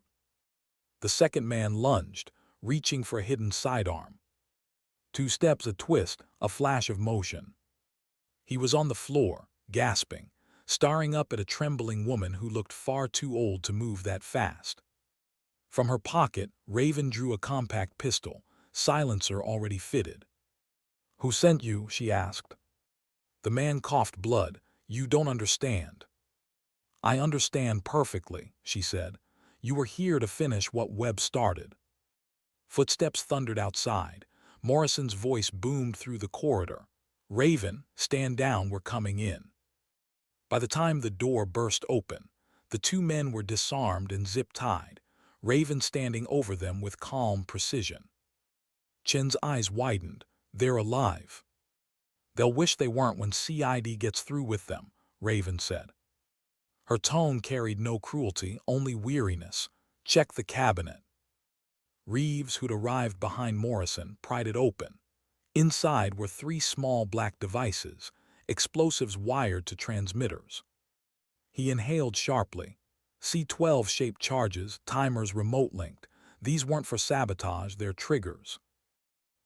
The second man lunged, reaching for a hidden sidearm. 2 steps, a twist, a flash of motion. He was on the floor, gasping, staring up at a trembling woman who looked far too old to move that fast. From her pocket, Raven drew a compact pistol, silencer already fitted. Who sent you? She asked. The man coughed blood. You don't understand. I understand perfectly, she said. You were here to finish what Webb started. Footsteps thundered outside. Morrison's voice boomed through the corridor. Raven, stand down, we're coming in. By the time the door burst open, the 2 men were disarmed and zip-tied, Raven standing over them with calm precision. Chen's eyes widened. They're alive. They'll wish they weren't when CID gets through with them, Raven said. Her tone carried no cruelty, only weariness. Check the cabinet. Reeves, who'd arrived behind Morrison, pried it open. Inside were 3 small black devices, explosives wired to transmitters. He inhaled sharply. C-12-shaped charges, timers remote-linked. These weren't for sabotage, they're triggers.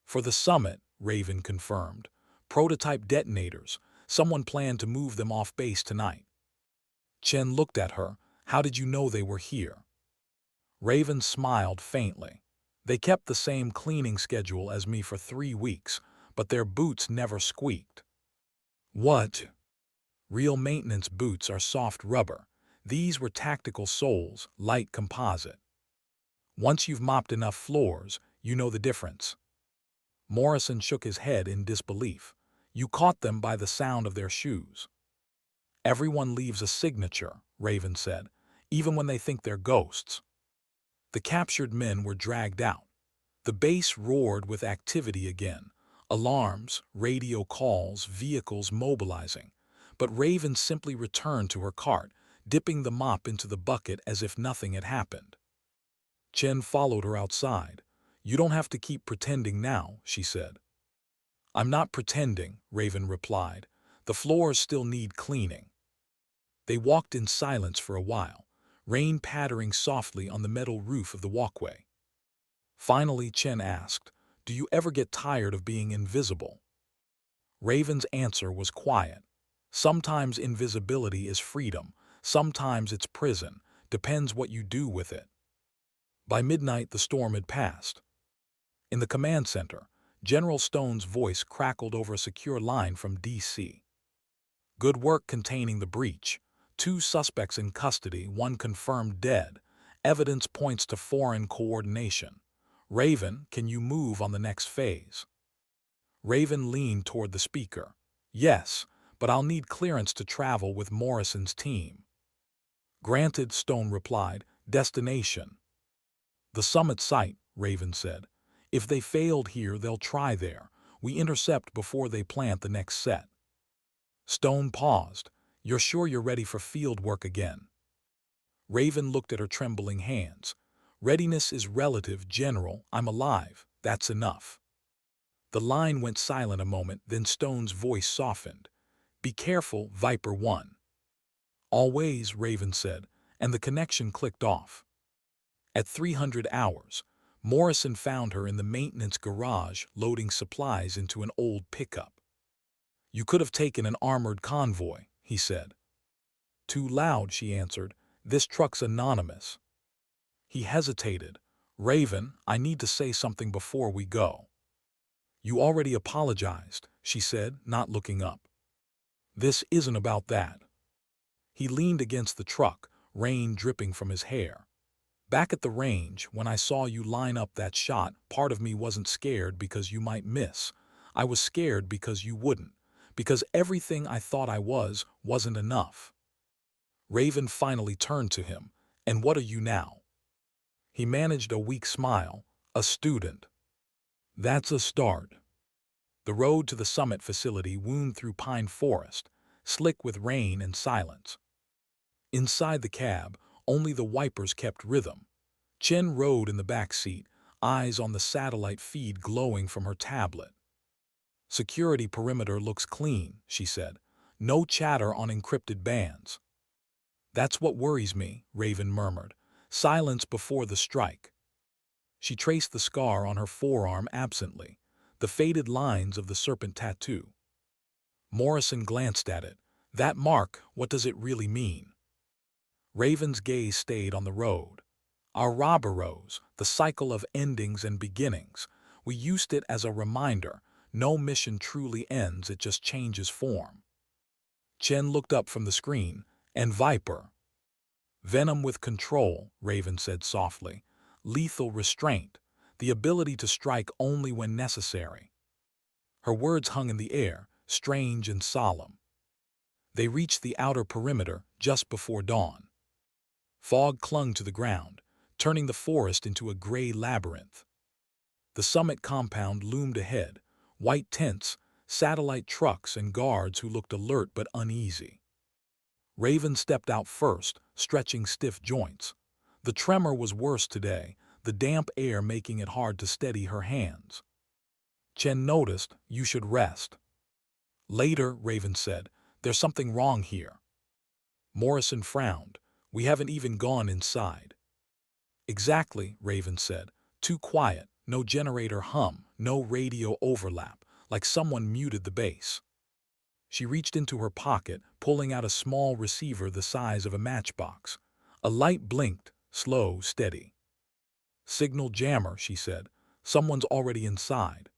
For the summit, Raven confirmed. Prototype detonators. Someone planned to move them off base tonight. Chen looked at her. How did you know they were here? Raven smiled faintly. They kept the same cleaning schedule as me for 3 weeks, but their boots never squeaked. What? Real maintenance boots are soft rubber. These were tactical soles, light composite. Once you've mopped enough floors, you know the difference. Morrison shook his head in disbelief. You caught them by the sound of their shoes. Everyone leaves a signature, Raven said, even when they think they're ghosts. The captured men were dragged out. The base roared with activity again. Alarms, radio calls, vehicles mobilizing. But Raven simply returned to her cart, dipping the mop into the bucket as if nothing had happened. Chen followed her outside. You don't have to keep pretending now, she said. I'm not pretending, Raven replied. The floors still need cleaning. They walked in silence for a while, rain pattering softly on the metal roof of the walkway. Finally, Chen asked, Do you ever get tired of being invisible? Raven's answer was quiet. Sometimes invisibility is freedom, sometimes it's prison, depends what you do with it. By midnight, the storm had passed. In the command center, General Stone's voice crackled over a secure line from D.C. Good work containing the breach. 2 suspects in custody, 1 confirmed dead. Evidence points to foreign coordination. Raven, can you move on the next phase? Raven leaned toward the speaker. Yes, but I'll need clearance to travel with Morrison's team. Granted, Stone replied. Destination. The summit site, Raven said. If they failed here, they'll try there. We intercept before they plant the next set. Stone paused. You're sure you're ready for field work again? Raven looked at her trembling hands. Readiness is relative, General. I'm alive. That's enough. The line went silent a moment, then Stone's voice softened. Be careful, Viper 1. Always, Raven said, and the connection clicked off. At 300 hours, Morrison found her in the maintenance garage loading supplies into an old pickup. "You could have taken an armored convoy," he said. "Too loud," she answered. "This truck's anonymous." He hesitated. "Raven, I need to say something before we go." "You already apologized," she said, not looking up. "This isn't about that." He leaned against the truck, rain dripping from his hair. "Back at the range, when I saw you line up that shot, part of me wasn't scared because you might miss. I was scared because you wouldn't, because everything I thought I wasn't enough." Raven finally turned to him. "And what are you now?" He managed a weak smile. "A student." "That's a start." The road to the summit facility wound through pine forest, slick with rain and silence. Inside the cab, only the wipers kept rhythm. Chen rode in the back seat, eyes on the satellite feed glowing from her tablet. "Security perimeter looks clean," she said. "No chatter on encrypted bands." "That's what worries me," Raven murmured. "Silence before the strike." She traced the scar on her forearm absently, the faded lines of the serpent tattoo. Morrison glanced at it. "That mark, what does it really mean?" Raven's gaze stayed on the road. "Our Roboros, the cycle of endings and beginnings. We used it as a reminder. No mission truly ends, it just changes form." Chen looked up from the screen. "And Viper?" "Venom with control," Raven said softly. "Lethal restraint, the ability to strike only when necessary." Her words hung in the air, strange and solemn. They reached the outer perimeter just before dawn. Fog clung to the ground, turning the forest into a gray labyrinth. The summit compound loomed ahead, white tents, satellite trucks, and guards who looked alert but uneasy. Raven stepped out first, stretching stiff joints. The tremor was worse today, the damp air making it hard to steady her hands. Chen noticed. "You should rest." "Later," Raven said. "There's something wrong here." Morrison frowned. "We haven't even gone inside." "Exactly," Raven said. "Too quiet, no generator hum, no radio overlap, like someone muted the bass." She reached into her pocket, pulling out a small receiver the size of a matchbox. A light blinked, slow, steady. "Signal jammer," she said. "Someone's already inside."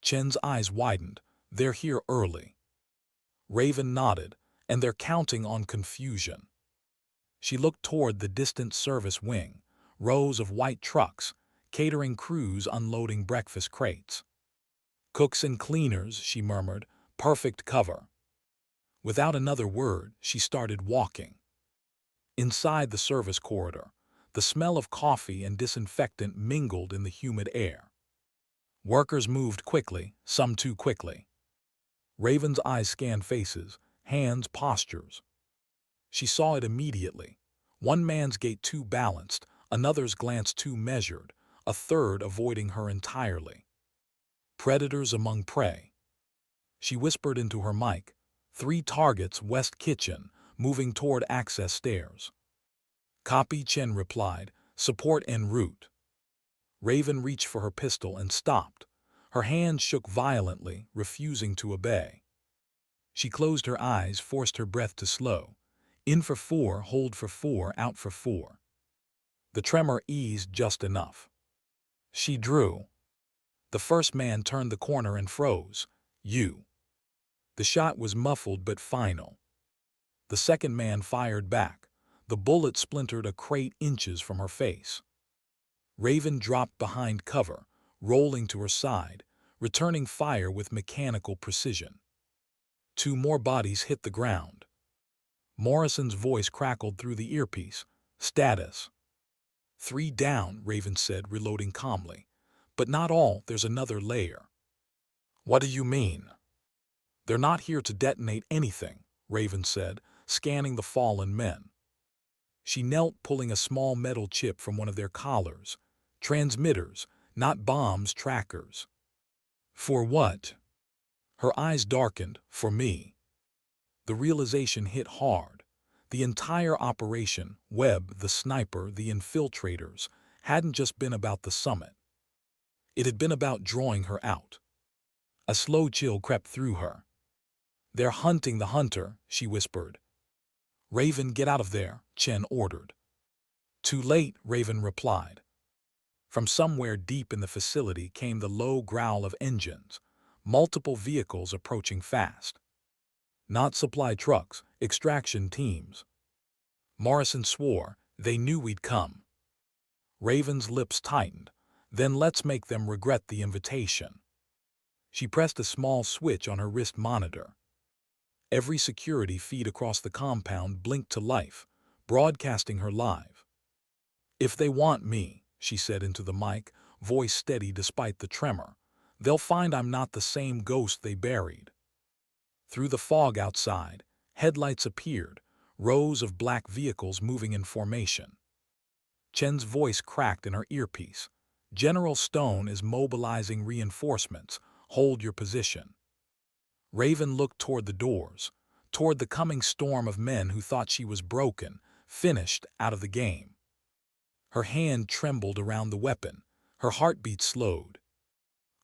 Chen's eyes widened. "They're here early." Raven nodded. "And they're counting on confusion." She looked toward the distant service wing, rows of white trucks, catering crews unloading breakfast crates. "Cooks and cleaners," she murmured. "Perfect cover." Without another word, she started walking. Inside the service corridor, the smell of coffee and disinfectant mingled in the humid air. Workers moved quickly, some too quickly. Raven's eyes scanned faces, hands, postures. She saw it immediately. One man's gait too balanced, another's glance too measured, a third avoiding her entirely. Predators among prey. She whispered into her mic. 3 targets west kitchen, moving toward access stairs. "Copy," Chen replied. "Support en route." Raven reached for her pistol and stopped. Her hand shook violently, refusing to obey. She closed her eyes, forced her breath to slow. In for 4, hold for 4, out for 4. The tremor eased just enough. She drew. The first man turned the corner and froze. "You." The shot was muffled but final. The second man fired back. The bullet splintered a crate inches from her face. Raven dropped behind cover, rolling to her side, returning fire with mechanical precision. 2 more bodies hit the ground. Morrison's voice crackled through the earpiece. "Status." 3 down, Raven said, reloading calmly. "But not all, there's another layer." "What do you mean?" "They're not here to detonate anything," Raven said, scanning the fallen men. She knelt, pulling a small metal chip from one of their collars. "Transmitters, not bombs, trackers." "For what?" Her eyes darkened. "For me." The realization hit hard. The entire operation, Webb, the sniper, the infiltrators, hadn't just been about the summit. It had been about drawing her out. A slow chill crept through her. "They're hunting the hunter," she whispered. "Raven, get out of there," Chen ordered. "Too late," Raven replied. From somewhere deep in the facility came the low growl of engines, multiple vehicles approaching fast. Not supply trucks, extraction teams. Morrison swore, "They knew we'd come." Raven's lips tightened. "Then let's make them regret the invitation." She pressed a small switch on her wrist monitor. Every security feed across the compound blinked to life, broadcasting her live. "If they want me," she said into the mic, voice steady despite the tremor, "they'll find I'm not the same ghost they buried." Through the fog outside, headlights appeared, rows of black vehicles moving in formation. Chen's voice cracked in her earpiece. "General Stone is mobilizing reinforcements. Hold your position." Raven looked toward the doors, toward the coming storm of men who thought she was broken, finished, out of the game. Her hand trembled around the weapon. Her heartbeat slowed.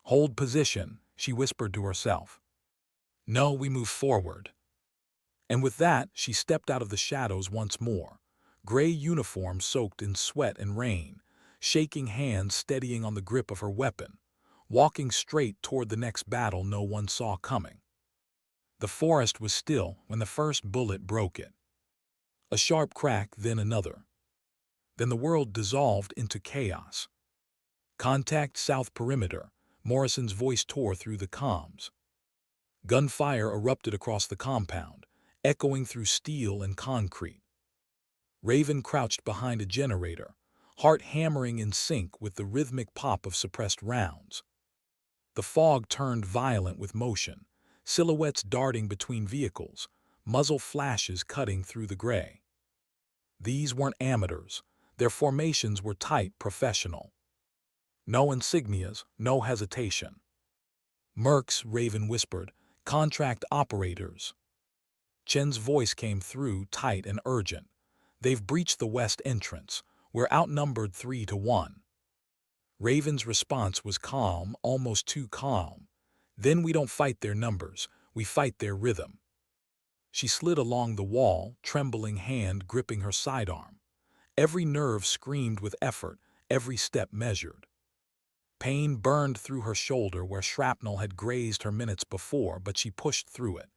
"Hold position," she whispered to herself. "No, we move forward." And with that, she stepped out of the shadows once more, gray uniform soaked in sweat and rain, shaking hands steadying on the grip of her weapon, walking straight toward the next battle no one saw coming. The forest was still when the first bullet broke it. A sharp crack, then another. Then the world dissolved into chaos. "Contact south perimeter," Morrison's voice tore through the comms. Gunfire erupted across the compound, echoing through steel and concrete. Raven crouched behind a generator, heart hammering in sync with the rhythmic pop of suppressed rounds. The fog turned violent with motion, silhouettes darting between vehicles, muzzle flashes cutting through the gray. These weren't amateurs. Their formations were tight, professional. No insignias, no hesitation. "Mercs," Raven whispered, "contract operators." Chen's voice came through, tight and urgent. "They've breached the west entrance. We're outnumbered 3-1. Raven's response was calm, almost too calm. "Then we don't fight their numbers, we fight their rhythm." She slid along the wall, trembling hand gripping her sidearm. Every nerve screamed with effort, every step measured. Pain burned through her shoulder where shrapnel had grazed her minutes before, but she pushed through it.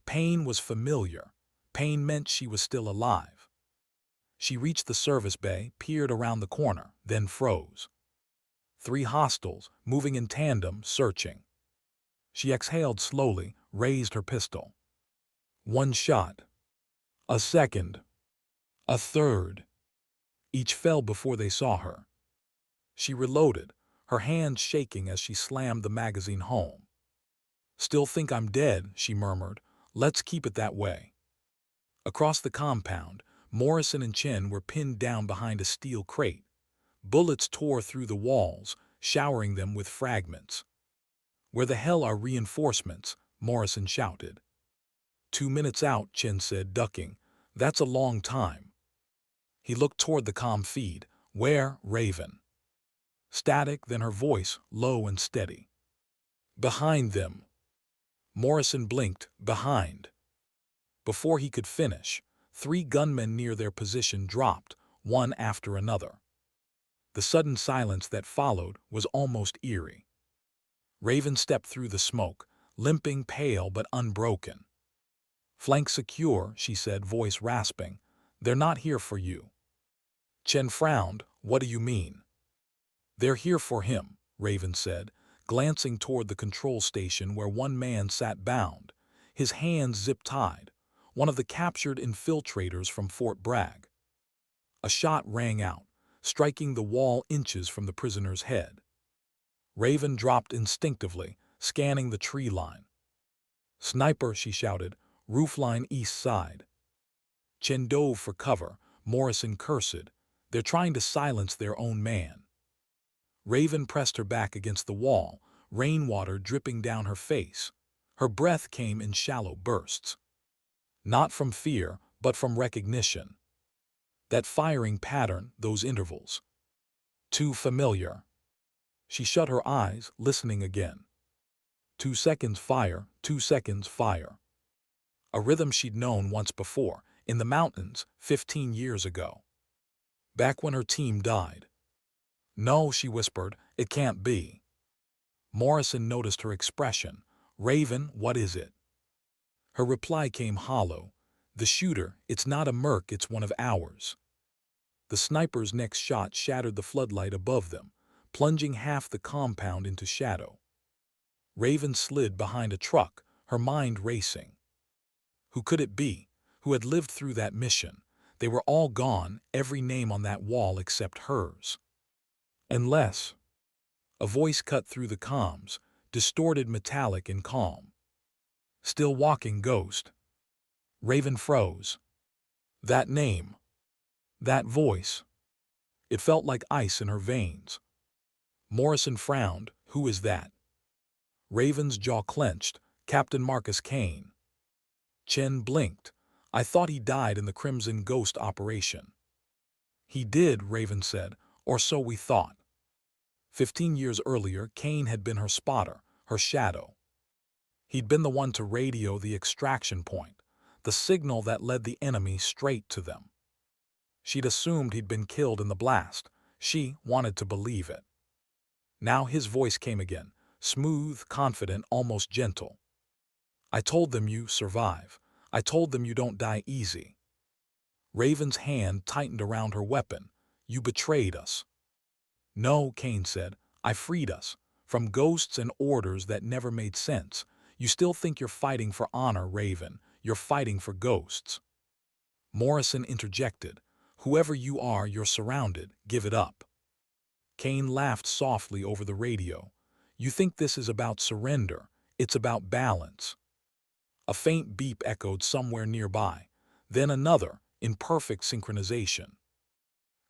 Pain was familiar. Pain meant she was still alive. She reached the service bay, peered around the corner, then froze. 3 hostiles, moving in tandem, searching. She exhaled slowly, raised her pistol. 1 shot. A second. A third. Each fell before they saw her. She reloaded, her hand shaking as she slammed the magazine home. "Still think I'm dead," she murmured. "Let's keep it that way." Across the compound, Morrison and Chen were pinned down behind a steel crate. Bullets tore through the walls, showering them with fragments. "Where the hell are reinforcements?" Morrison shouted. 2 minutes out, Chen said, ducking. "That's a long time." He looked toward the comm feed. "Where, Raven?" Static, then her voice, low and steady. "Behind them." Morrison blinked. "Behind." Before he could finish, 3 gunmen near their position dropped, one after another. The sudden silence that followed was almost eerie. Raven stepped through the smoke, limping, pale but unbroken. "Flank secure," she said, voice rasping. "They're not here for you." Chen frowned. "What do you mean?" "They're here for him," Raven said, glancing toward the control station where one man sat bound, his hands zip-tied, one of the captured infiltrators from Fort Bragg. A shot rang out, striking the wall inches from the prisoner's head. Raven dropped instinctively, scanning the tree line. "Sniper," she shouted, "roofline east side." Chen dove for cover, Morrison cursed. "They're trying to silence their own man." Raven pressed her back against the wall, rainwater dripping down her face. Her breath came in shallow bursts. Not from fear, but from recognition. That firing pattern, those intervals. Too familiar. She shut her eyes, listening again. 2 seconds fire, 2 seconds fire. A rhythm she'd known once before, in the mountains, 15 years ago. Back when her team died. No, she whispered, it can't be. Morrison noticed her expression. Raven, what is it? Her reply came hollow. The shooter, it's not a merc, it's one of ours. The sniper's next shot shattered the floodlight above them, plunging half the compound into shadow. Raven slid behind a truck, her mind racing. Who could it be? Who had lived through that mission? They were all gone, every name on that wall except hers. Unless... A voice cut through the comms, distorted, metallic and calm. Still walking, ghost. Raven froze. That name. That voice. It felt like ice in her veins. Morrison frowned. Who is that? Raven's jaw clenched. Captain Marcus Kane. Chen blinked. I thought he died in the Crimson Ghost operation. He did, Raven said, or so we thought. 15 years earlier, Kane had been her spotter, her shadow. He'd been the one to radio the extraction point, the signal that led the enemy straight to them. She'd assumed he'd been killed in the blast. She wanted to believe it. Now his voice came again, smooth, confident, almost gentle. I told them you survive. I told them you don't die easy. Raven's hand tightened around her weapon. You betrayed us. No, Kane said. I freed us. From ghosts and orders that never made sense. You still think you're fighting for honor, Raven. You're fighting for ghosts. Morrison interjected. Whoever you are, you're surrounded. Give it up. Kane laughed softly over the radio. You think this is about surrender. It's about balance. A faint beep echoed somewhere nearby. Then another, in perfect synchronization.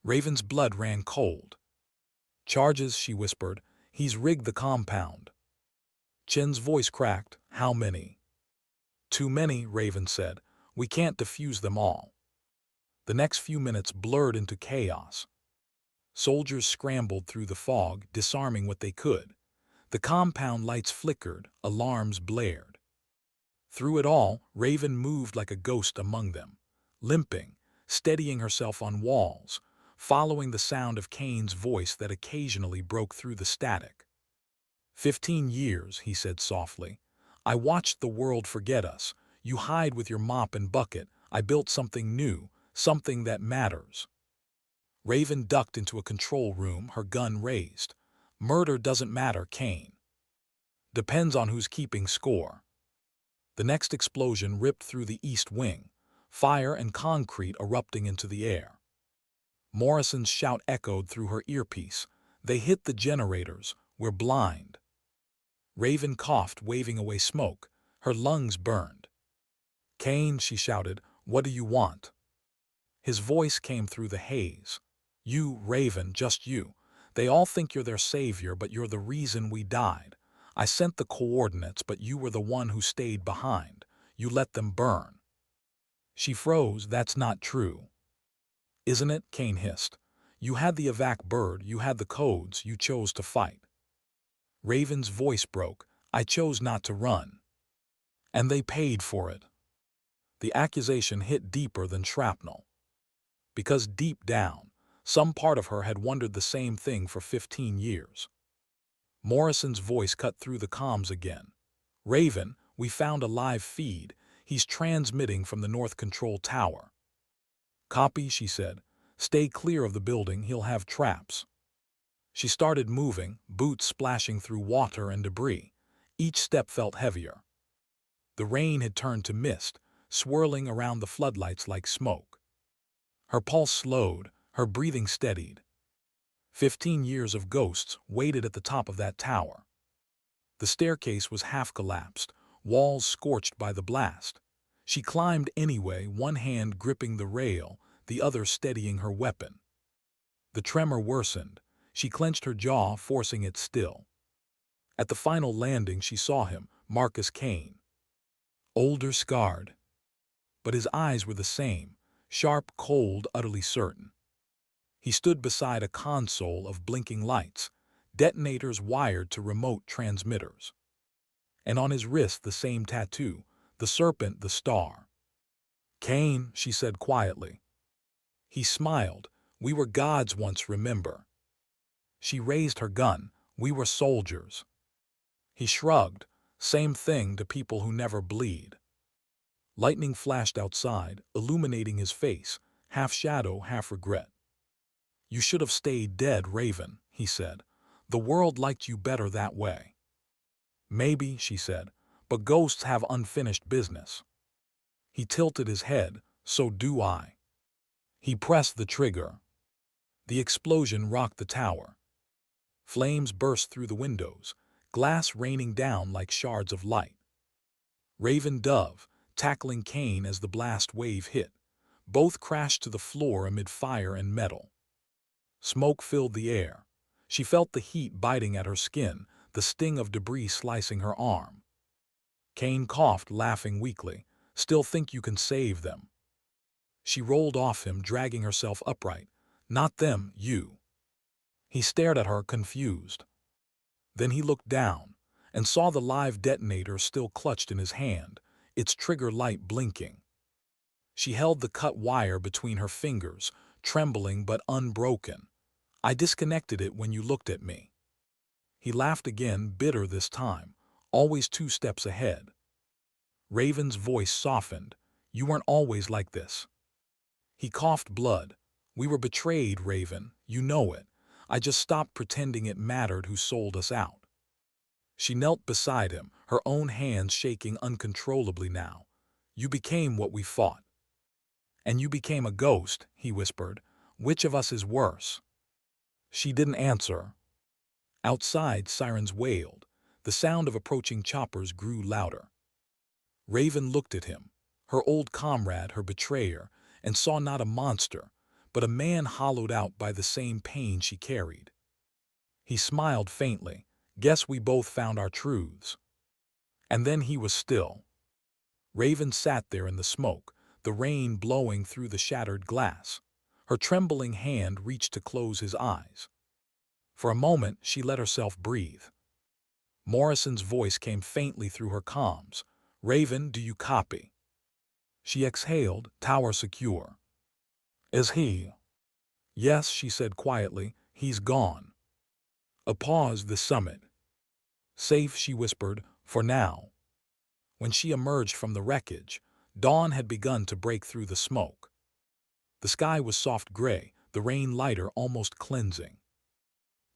Raven's blood ran cold. Charges, she whispered. He's rigged the compound. Chen's voice cracked. How many? Too many, Raven said. We can't defuse them all. The next few minutes blurred into chaos. Soldiers scrambled through the fog, disarming what they could. The compound lights flickered, alarms blared. Through it all, Raven moved like a ghost among them, limping, steadying herself on walls, following the sound of Kane's voice that occasionally broke through the static. 15 years, he said softly. I watched the world forget us. You hide with your mop and bucket. I built something new, something that matters. Raven ducked into a control room, her gun raised. Murder doesn't matter, Kane. Depends on who's keeping score. The next explosion ripped through the east wing, fire and concrete erupting into the air. Morrison's shout echoed through her earpiece. They hit the generators. We're blind. Raven coughed, waving away smoke. Her lungs burned. Kane, she shouted, what do you want? His voice came through the haze. You, Raven, just you. They all think you're their savior, but you're the reason we died. I sent the coordinates, but you were the one who stayed behind. You let them burn. She froze. That's not true. Isn't it? Kane hissed. You had the evac bird, you had the codes, you chose to fight. Raven's voice broke. I chose not to run. And they paid for it. The accusation hit deeper than shrapnel. Because deep down, some part of her had wondered the same thing for 15 years. Morrison's voice cut through the comms again. Raven, we found a live feed. He's transmitting from the North Control Tower. Copy, she said. Stay clear of the building, he'll have traps. She started moving, boots splashing through water and debris. Each step felt heavier. The rain had turned to mist, swirling around the floodlights like smoke. Her pulse slowed, her breathing steadied. 15 years of ghosts waited at the top of that tower. The staircase was half collapsed, walls scorched by the blast. She climbed anyway, one hand gripping the rail, the other steadying her weapon. The tremor worsened. She clenched her jaw, forcing it still. At the final landing, she saw him, Marcus Kane. Older, scarred. But his eyes were the same, sharp, cold, utterly certain. He stood beside a console of blinking lights, detonators wired to remote transmitters. And on his wrist the same tattoo, the serpent, the star. "Cain," she said quietly. He smiled. "We were gods once, remember?" She raised her gun. "We were soldiers." He shrugged. "Same thing to people who never bleed." Lightning flashed outside, illuminating his face, half shadow, half regret. "You should have stayed dead, Raven," he said. "The world liked you better that way." "Maybe," she said, "but ghosts have unfinished business." He tilted his head. "So do I." He pressed the trigger. The explosion rocked the tower. Flames burst through the windows, glass raining down like shards of light. Raven dove, tackling Cain as the blast wave hit. Both crashed to the floor amid fire and metal. Smoke filled the air. She felt the heat biting at her skin, the sting of debris slicing her arm. Cain coughed, laughing weakly. "Still think you can save them?" She rolled off him, dragging herself upright. "Not them, you." He stared at her, confused. Then he looked down and saw the live detonator still clutched in his hand, its trigger light blinking. She held the cut wire between her fingers, trembling but unbroken. "I disconnected it when you looked at me." He laughed again, bitter this time, always 2 steps ahead. Raven's voice softened. "You weren't always like this." He coughed blood. "We were betrayed, Raven. You know it. I just stopped pretending it mattered who sold us out." She knelt beside him, her own hands shaking uncontrollably now. "You became what we fought." "And you became a ghost," he whispered. "Which of us is worse?" She didn't answer. Outside, sirens wailed. The sound of approaching choppers grew louder. Raven looked at him, her old comrade, her betrayer, and saw not a monster, but a man hollowed out by the same pain she carried. He smiled faintly. "Guess we both found our truths." And then he was still. Raven sat there in the smoke, the rain blowing through the shattered glass. Her trembling hand reached to close his eyes. For a moment, she let herself breathe. Morrison's voice came faintly through her comms. "Raven, do you copy?" She exhaled, "Tower secure." "Is he?" "Yes," she said quietly. "He's gone." A pause, the summit. "Safe," she whispered, "for now." When she emerged from the wreckage, dawn had begun to break through the smoke. The sky was soft gray, the rain lighter, almost cleansing.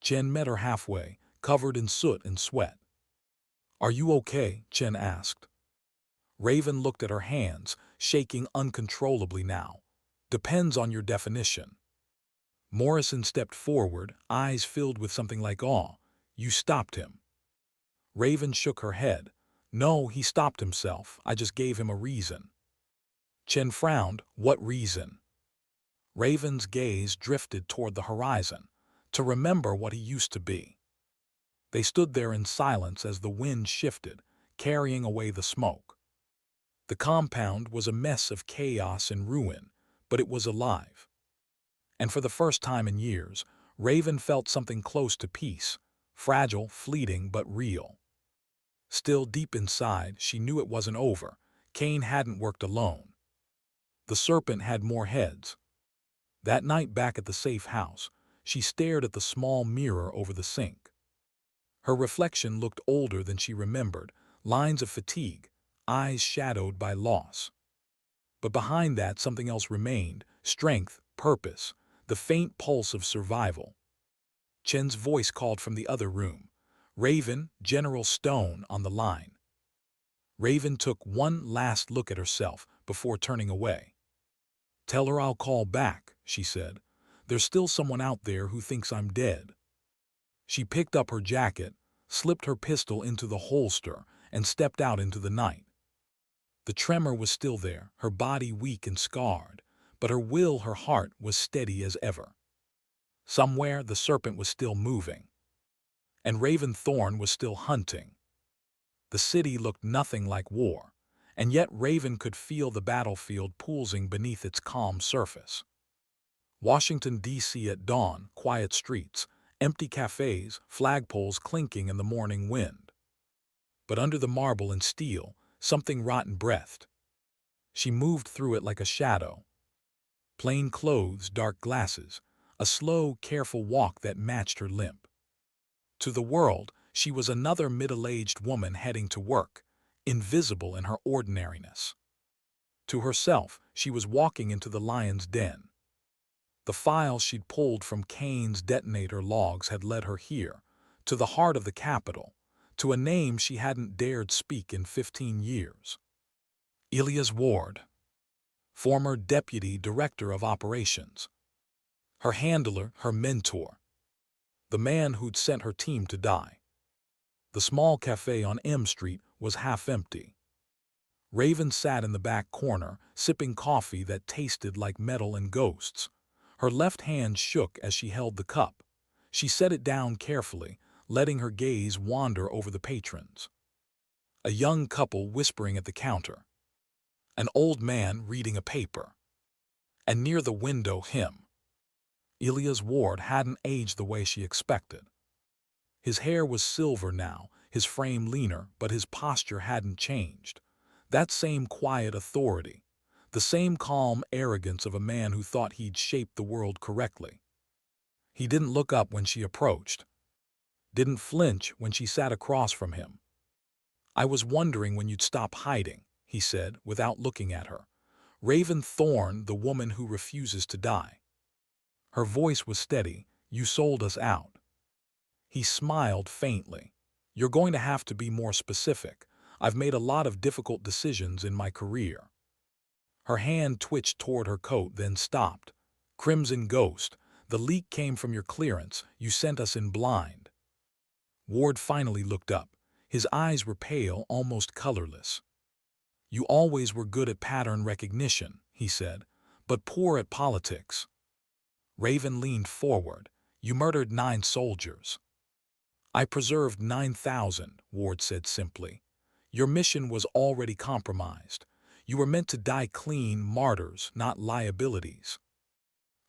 Chen met her halfway, covered in soot and sweat. "Are you okay?" Chen asked. Raven looked at her hands, shaking uncontrollably now. "Depends on your definition." Morrison stepped forward, eyes filled with something like awe. "You stopped him." Raven shook her head. "No, he stopped himself. I just gave him a reason." Chen frowned. "What reason?" Raven's gaze drifted toward the horizon, to remember what he used to be. They stood there in silence as the wind shifted, carrying away the smoke. The compound was a mess of chaos and ruin, but it was alive. And for the first time in years, Raven felt something close to peace, fragile, fleeting, but real. Still deep inside, she knew it wasn't over. Cain hadn't worked alone. The serpent had more heads. That night back at the safe house, she stared at the small mirror over the sink. Her reflection looked older than she remembered, lines of fatigue, eyes shadowed by loss. But behind that, something else remained: strength, purpose, the faint pulse of survival. Chen's voice called from the other room. "Raven, General Stone on the line." Raven took one last look at herself before turning away. "Tell her I'll call back," she said. "There's still someone out there who thinks I'm dead." She picked up her jacket, slipped her pistol into the holster, and stepped out into the night. The tremor was still there, her body weak and scarred, but her will, her heart, was steady as ever. Somewhere the serpent was still moving, and Raven Thorn was still hunting. The city looked nothing like war, and yet Raven could feel the battlefield pulsing beneath its calm surface. Washington, D.C. at dawn, quiet streets, empty cafes, flagpoles clinking in the morning wind. But under the marble and steel, something rotten breathed. She moved through it like a shadow. Plain clothes, dark glasses, a slow, careful walk that matched her limp. To the world, she was another middle-aged woman heading to work, invisible in her ordinariness. To herself, she was walking into the lion's den. The files she'd pulled from Kane's detonator logs had led her here, to the heart of the capital, to a name she hadn't dared speak in 15 years. Elias Ward, former Deputy Director of Operations. Her handler, her mentor. The man who'd sent her team to die. The small cafe on M Street was half empty. Raven sat in the back corner, sipping coffee that tasted like metal and ghosts. Her left hand shook as she held the cup. She set it down carefully, letting her gaze wander over the patrons. A young couple whispering at the counter. An old man reading a paper. And near the window, him. Elias Ward hadn't aged the way she expected. His hair was silver now, his frame leaner, but his posture hadn't changed. That same quiet authority, the same calm arrogance of a man who thought he'd shaped the world correctly. He didn't look up when she approached. Didn't flinch when she sat across from him. "I was wondering when you'd stop hiding," he said, without looking at her. "Raven Thorne, the woman who refuses to die." Her voice was steady. "You sold us out." He smiled faintly. "You're going to have to be more specific. I've made a lot of difficult decisions in my career." Her hand twitched toward her coat, then stopped. "Crimson Ghost, the leak came from your clearance. You sent us in blind." Ward finally looked up. His eyes were pale, almost colorless. "You always were good at pattern recognition," he said, "but poor at politics." Raven leaned forward. "You murdered 9 soldiers." "I preserved 9,000, Ward said simply. "Your mission was already compromised. You were meant to die clean, martyrs, not liabilities."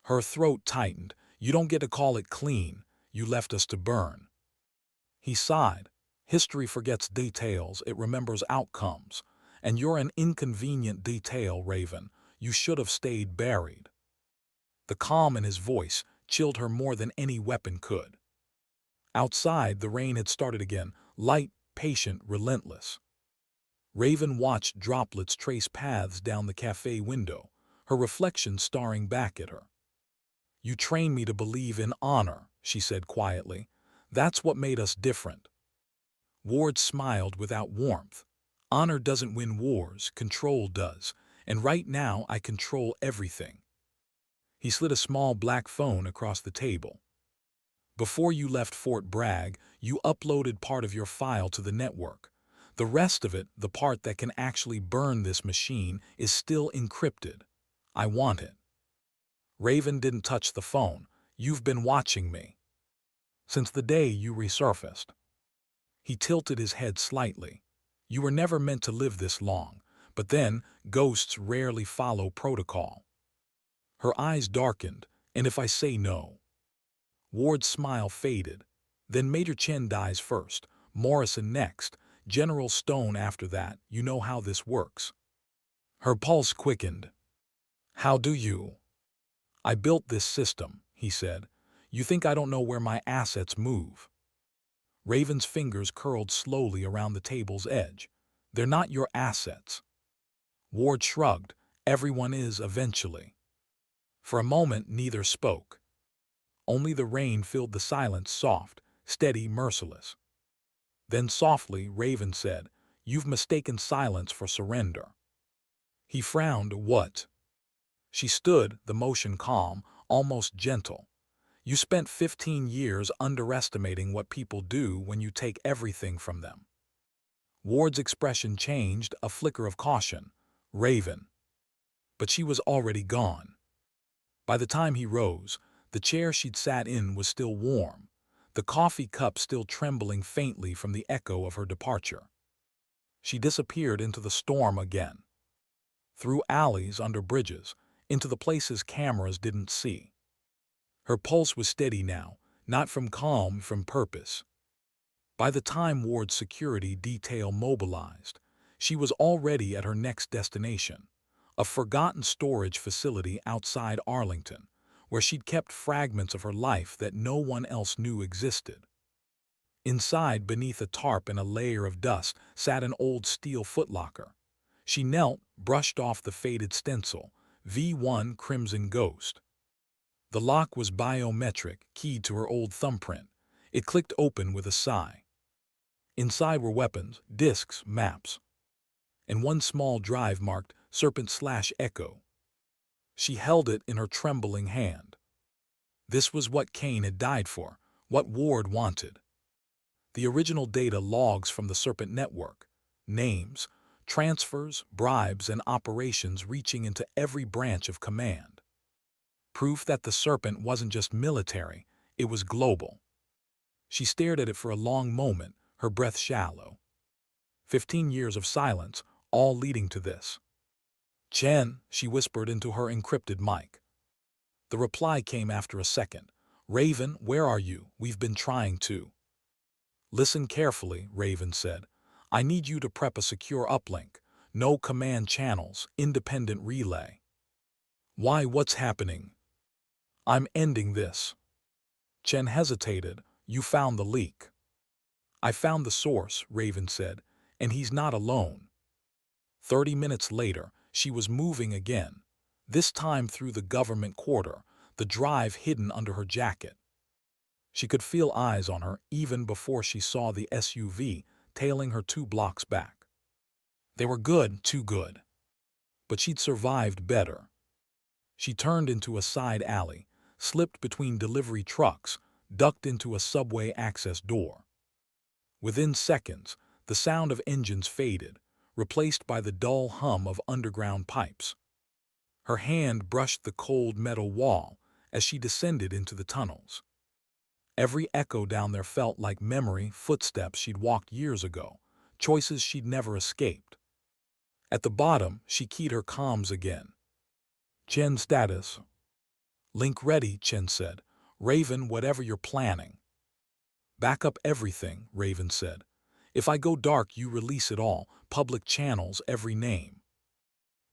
Her throat tightened. "You don't get to call it clean. You left us to burn." He sighed. "History forgets details, it remembers outcomes. And you're an inconvenient detail, Raven. You should have stayed buried." The calm in his voice chilled her more than any weapon could. Outside, the rain had started again, light, patient, relentless. Raven watched droplets trace paths down the cafe window, her reflection staring back at her. "You trained me to believe in honor," she said quietly. "That's what made us different." Ward smiled without warmth. "Honor doesn't win wars, control does, and right now I control everything." He slid a small black phone across the table. "Before you left Fort Bragg, you uploaded part of your file to the network. The rest of it, the part that can actually burn this machine, is still encrypted. I want it." Raven didn't touch the phone. "You've been watching me since the day you resurfaced." He tilted his head slightly. "You were never meant to live this long, but then ghosts rarely follow protocol." Her eyes darkened. "And if I say no?" Ward's smile faded. "Then Major Chen dies first, Morrison next, General Stone after that. You know how this works." Her pulse quickened. "How do you?" "I built this system," he said. "You think I don't know where my assets move?" Raven's fingers curled slowly around the table's edge. "They're not your assets." Ward shrugged. "Everyone is eventually." For a moment, neither spoke. Only the rain filled the silence, soft, steady, merciless. Then softly, Raven said, "You've mistaken silence for surrender." He frowned. "What?" She stood, the motion calm, almost gentle. "You spent 15 years underestimating what people do when you take everything from them." Ward's expression changed, a flicker of caution. "Raven." But she was already gone. By the time he rose, the chair she'd sat in was still warm, the coffee cup still trembling faintly from the echo of her departure. She disappeared into the storm again. Through alleys, under bridges, into the places cameras didn't see. Her pulse was steady now, not from calm, from purpose. By the time Ward's security detail mobilized, she was already at her next destination, a forgotten storage facility outside Arlington, where she'd kept fragments of her life that no one else knew existed. Inside, beneath a tarp and a layer of dust, sat an old steel footlocker. She knelt, brushed off the faded stencil, V1 Crimson Ghost. The lock was biometric, keyed to her old thumbprint. It clicked open with a sigh. Inside were weapons, discs, maps, and one small drive marked Serpent/Echo. She held it in her trembling hand. This was what Kane had died for, what Ward wanted. The original data logs from the Serpent network, names, transfers, bribes, and operations reaching into every branch of command. Proof that the Serpent wasn't just military, it was global. She stared at it for a long moment, her breath shallow. 15 years of silence, all leading to this. "Chen," she whispered into her encrypted mic. The reply came after a second. "Raven, where are you? We've been trying to." "Listen carefully," Raven said. "I need you to prep a secure uplink. No command channels, independent relay." "Why, what's happening?" "I'm ending this." Chen hesitated. "You found the leak." "I found the source," Raven said, "and he's not alone." 30 minutes later, she was moving again, this time through the government quarter, the drive hidden under her jacket. She could feel eyes on her even before she saw the SUV tailing her 2 blocks back. They were good, too good. But she'd survived better. She turned into a side alley, slipped between delivery trucks, ducked into a subway access door. Within seconds, the sound of engines faded, replaced by the dull hum of underground pipes. Her hand brushed the cold metal wall as she descended into the tunnels. Every echo down there felt like memory, footsteps she'd walked years ago, choices she'd never escaped. At the bottom, she keyed her comms again. "Chen status." "Link ready," Chen said. "Raven, whatever you're planning." "Back up everything," Raven said. "If I go dark, you release it all, public channels, every name."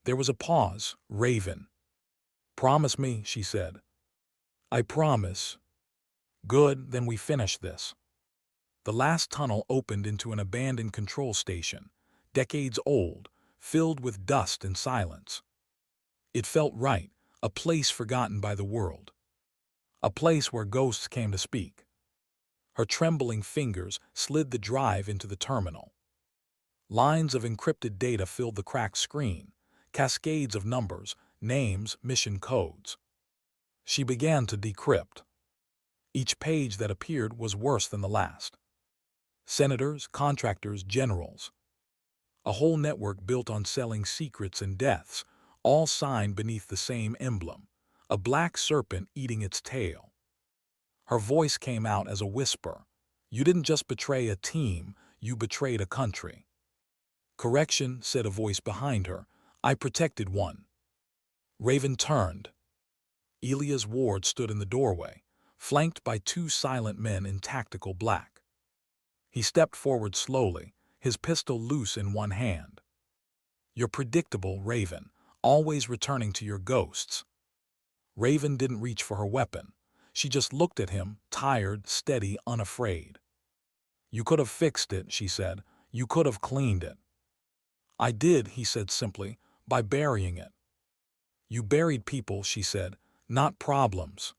There was a pause. "Raven." "Promise me," she said. "I promise." "Good, then we finish this." The last tunnel opened into an abandoned control station, decades old, filled with dust and silence. It felt right, a place forgotten by the world. A place where ghosts came to speak. Her trembling fingers slid the drive into the terminal. Lines of encrypted data filled the cracked screen, cascades of numbers, names, mission codes. She began to decrypt. Each page that appeared was worse than the last. Senators, contractors, generals. A whole network built on selling secrets and deaths, all signed beneath the same emblem, a black serpent eating its tail. Her voice came out as a whisper. "You didn't just betray a team, you betrayed a country." "Correction," said a voice behind her. "I protected one." Raven turned. Elias Ward stood in the doorway, flanked by 2 silent men in tactical black. He stepped forward slowly, his pistol loose in one hand. "You're predictable, Raven, always returning to your ghosts." Raven didn't reach for her weapon. She just looked at him, tired, steady, unafraid. "You could have fixed it," she said. "You could have cleaned it." "I did," he said simply, "by burying it." "You buried people," she said, "not problems."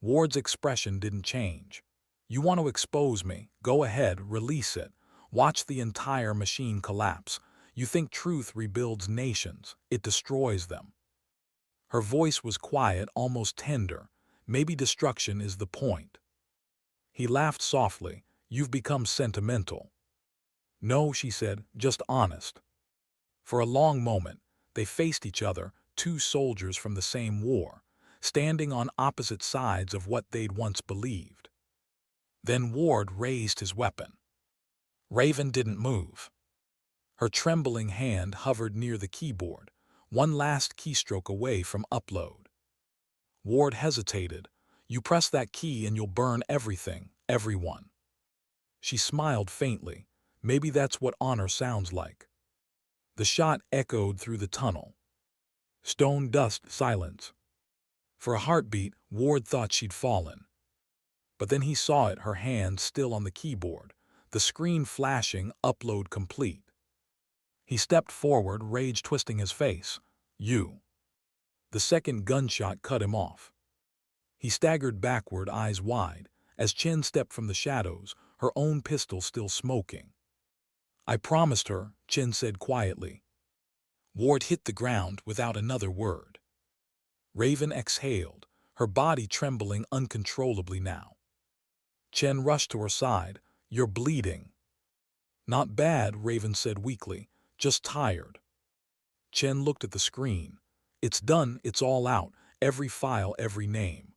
Ward's expression didn't change. "You want to expose me? Go ahead, release it. Watch the entire machine collapse. You think truth rebuilds nations. It destroys them." Her voice was quiet, almost tender. "Maybe destruction is the point." He laughed softly. "You've become sentimental." "No," she said, "just honest." For a long moment, they faced each other, 2 soldiers from the same war, standing on opposite sides of what they'd once believed. Then Ward raised his weapon. Raven didn't move. Her trembling hand hovered near the keyboard, one last keystroke away from upload. Ward hesitated. You press that key and you'll burn everything, everyone. She smiled faintly. Maybe that's what honor sounds like. The shot echoed through the tunnel. Stone dust silence. For a heartbeat, Ward thought she'd fallen. But then he saw it, her hand still on the keyboard, the screen flashing, upload complete. He stepped forward, rage twisting his face. You. The second gunshot cut him off. He staggered backward, eyes wide, as Chen stepped from the shadows, her own pistol still smoking. I promised her, Chen said quietly. Ward hit the ground without another word. Raven exhaled, her body trembling uncontrollably now. Chen rushed to her side. You're bleeding. Not bad, Raven said weakly, just tired. Chen looked at the screen. It's done, it's all out, every file, every name.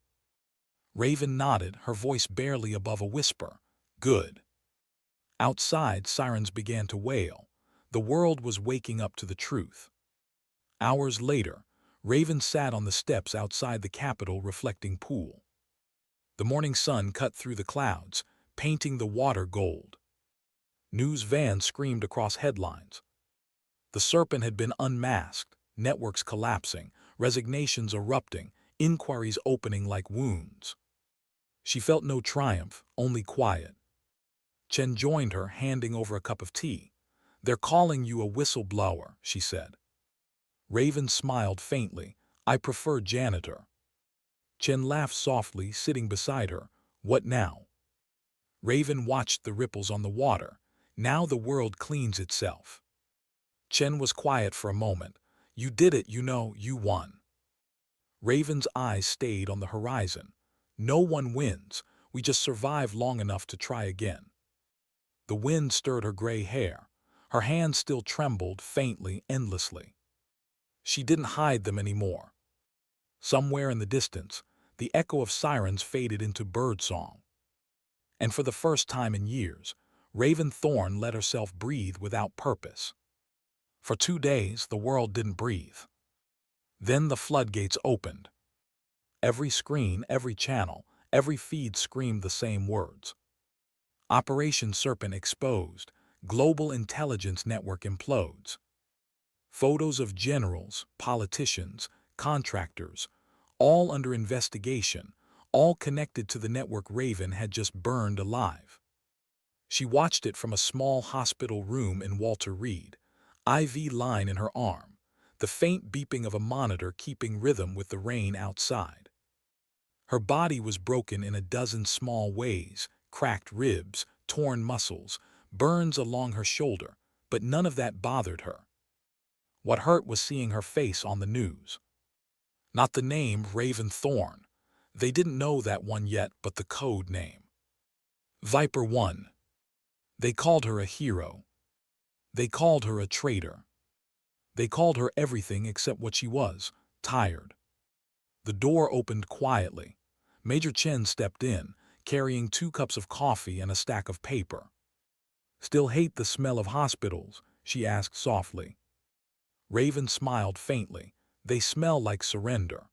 Raven nodded, her voice barely above a whisper. Good. Outside, sirens began to wail. The world was waking up to the truth. Hours later, Raven sat on the steps outside the Capitol reflecting pool. The morning sun cut through the clouds, painting the water gold. News vans screamed across headlines. The serpent had been unmasked, networks collapsing, resignations erupting, inquiries opening like wounds. She felt no triumph, only quiet. Chen joined her, handing over a cup of tea. They're calling you a whistleblower, she said. Raven smiled faintly. I prefer janitor. Chen laughed softly, sitting beside her. What now? Raven watched the ripples on the water. Now the world cleans itself. Chen was quiet for a moment. You did it, you know, you won. Raven's eyes stayed on the horizon. No one wins. We just survive long enough to try again. The wind stirred her gray hair. Her hands still trembled, faintly, endlessly. She didn't hide them anymore. Somewhere in the distance, the echo of sirens faded into birdsong. And for the first time in years, Raven Thorn let herself breathe without purpose. For 2 days, the world didn't breathe. Then the floodgates opened. Every screen, every channel, every feed screamed the same words. Operation Serpent exposed. Global intelligence network implodes. Photos of generals, politicians, contractors, all under investigation, all connected to the network Raven had just burned alive. She watched it from a small hospital room in Walter Reed, IV line in her arm, the faint beeping of a monitor keeping rhythm with the rain outside. Her body was broken in a dozen small ways, cracked ribs, torn muscles, burns along her shoulder, but none of that bothered her. What hurt was seeing her face on the news. Not the name Raven Thorn. They didn't know that one yet, but the code name. Viper 1. They called her a hero. They called her a traitor. They called her everything except what she was, tired. The door opened quietly. Major Chen stepped in, carrying 2 cups of coffee and a stack of paper. Still hate the smell of hospitals? She asked softly. Raven smiled faintly. They smell like surrender.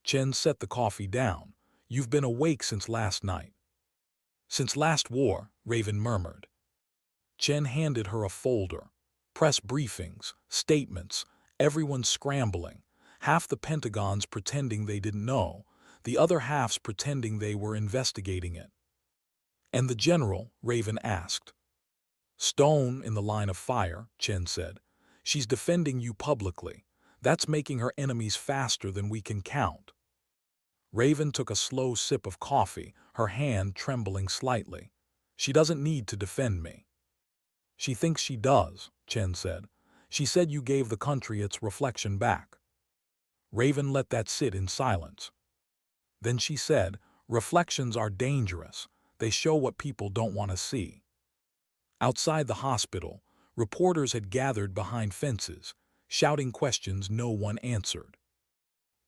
Chen set the coffee down. You've been awake since last night. Since last war, Raven murmured. Chen handed her a folder. Press briefings, statements, everyone scrambling. Half the Pentagon's pretending they didn't know, the other half's pretending they were investigating it. And the general, Raven asked. Stone in the line of fire, Chen said. She's defending you publicly. That's making her enemies faster than we can count. Raven took a slow sip of coffee, her hand trembling slightly. She doesn't need to defend me. She thinks she does, Chen said. She said you gave the country its reflection back. Raven let that sit in silence. Then she said, reflections are dangerous. They show what people don't want to see. Outside the hospital, reporters had gathered behind fences, shouting questions no one answered.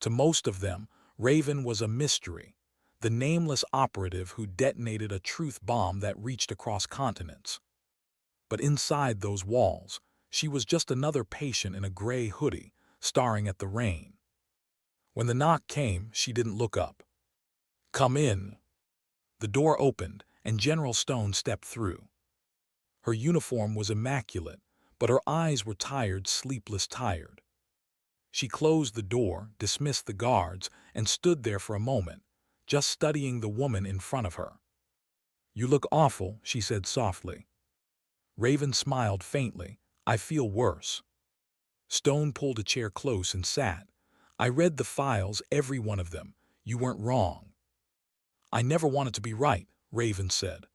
To most of them, Raven was a mystery, the nameless operative who detonated a truth bomb that reached across continents. But inside those walls, she was just another patient in a gray hoodie, staring at the rain. When the knock came, she didn't look up. Come in. The door opened, and General Stone stepped through. Her uniform was immaculate, but her eyes were tired, sleepless tired. She closed the door, dismissed the guards, and stood there for a moment, just studying the woman in front of her. You look awful, she said softly. Raven smiled faintly. I feel worse. Stone pulled a chair close and sat. I read the files, every one of them. You weren't wrong. I never wanted to be right, Raven said.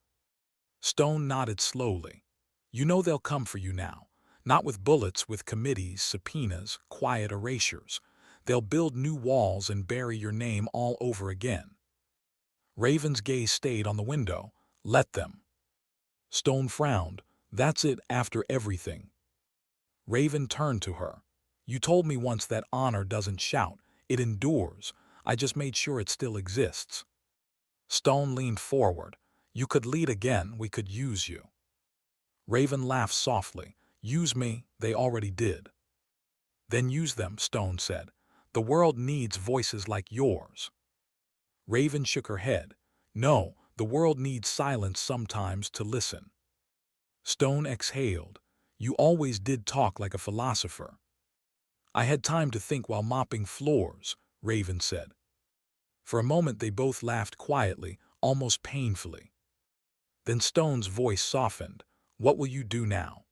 Stone nodded slowly. You know they'll come for you now. Not with bullets, with committees, subpoenas, quiet erasures. They'll build new walls and bury your name all over again. Raven's gaze stayed on the window. Let them. Stone frowned. That's it, after everything. Raven turned to her. You told me once that honor doesn't shout, it endures. I just made sure it still exists. Stone leaned forward. You could lead again, we could use you. Raven laughed softly. Use me, they already did. Then use them, Stone said. The world needs voices like yours. Raven shook her head. No, the world needs silence sometimes to listen. Stone exhaled. You always did talk like a philosopher. I had time to think while mopping floors, Raven said. For a moment they both laughed quietly, almost painfully. Then Stone's voice softened. What will you do now?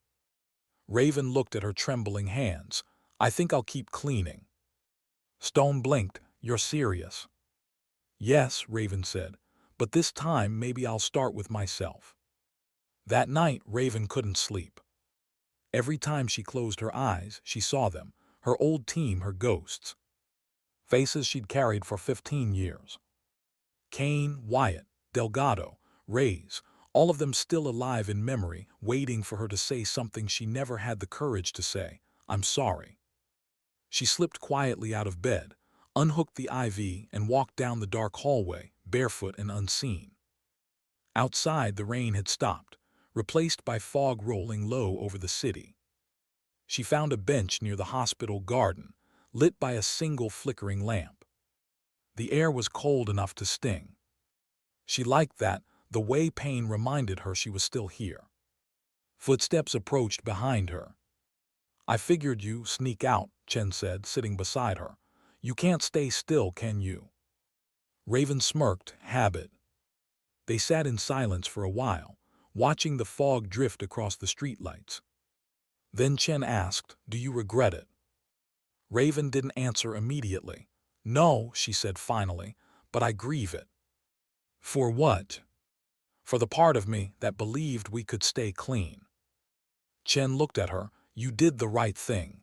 Raven looked at her trembling hands. I think I'll keep cleaning. Stone blinked. You're serious? Yes, Raven said, but this time maybe I'll start with myself. That night, Raven couldn't sleep. Every time she closed her eyes, she saw them, her old team, her ghosts. Faces she'd carried for 15 years. Kane, Wyatt, Delgado, Reyes, all of them still alive in memory, waiting for her to say something she never had the courage to say. I'm sorry. She slipped quietly out of bed, unhooked the IV, and walked down the dark hallway, barefoot and unseen. Outside, the rain had stopped, replaced by fog rolling low over the city. She found a bench near the hospital garden, lit by a single flickering lamp. The air was cold enough to sting. She liked that, the way pain reminded her she was still here. Footsteps approached behind her. I figured you sneak out, Chen said, sitting beside her. You can't stay still, can you? Raven smirked. Habit. They sat in silence for a while, watching the fog drift across the streetlights. Then Chen asked, do you regret it? Raven didn't answer immediately. No, she said finally, but I grieve it. For what? For the part of me that believed we could stay clean. Chen looked at her. You did the right thing.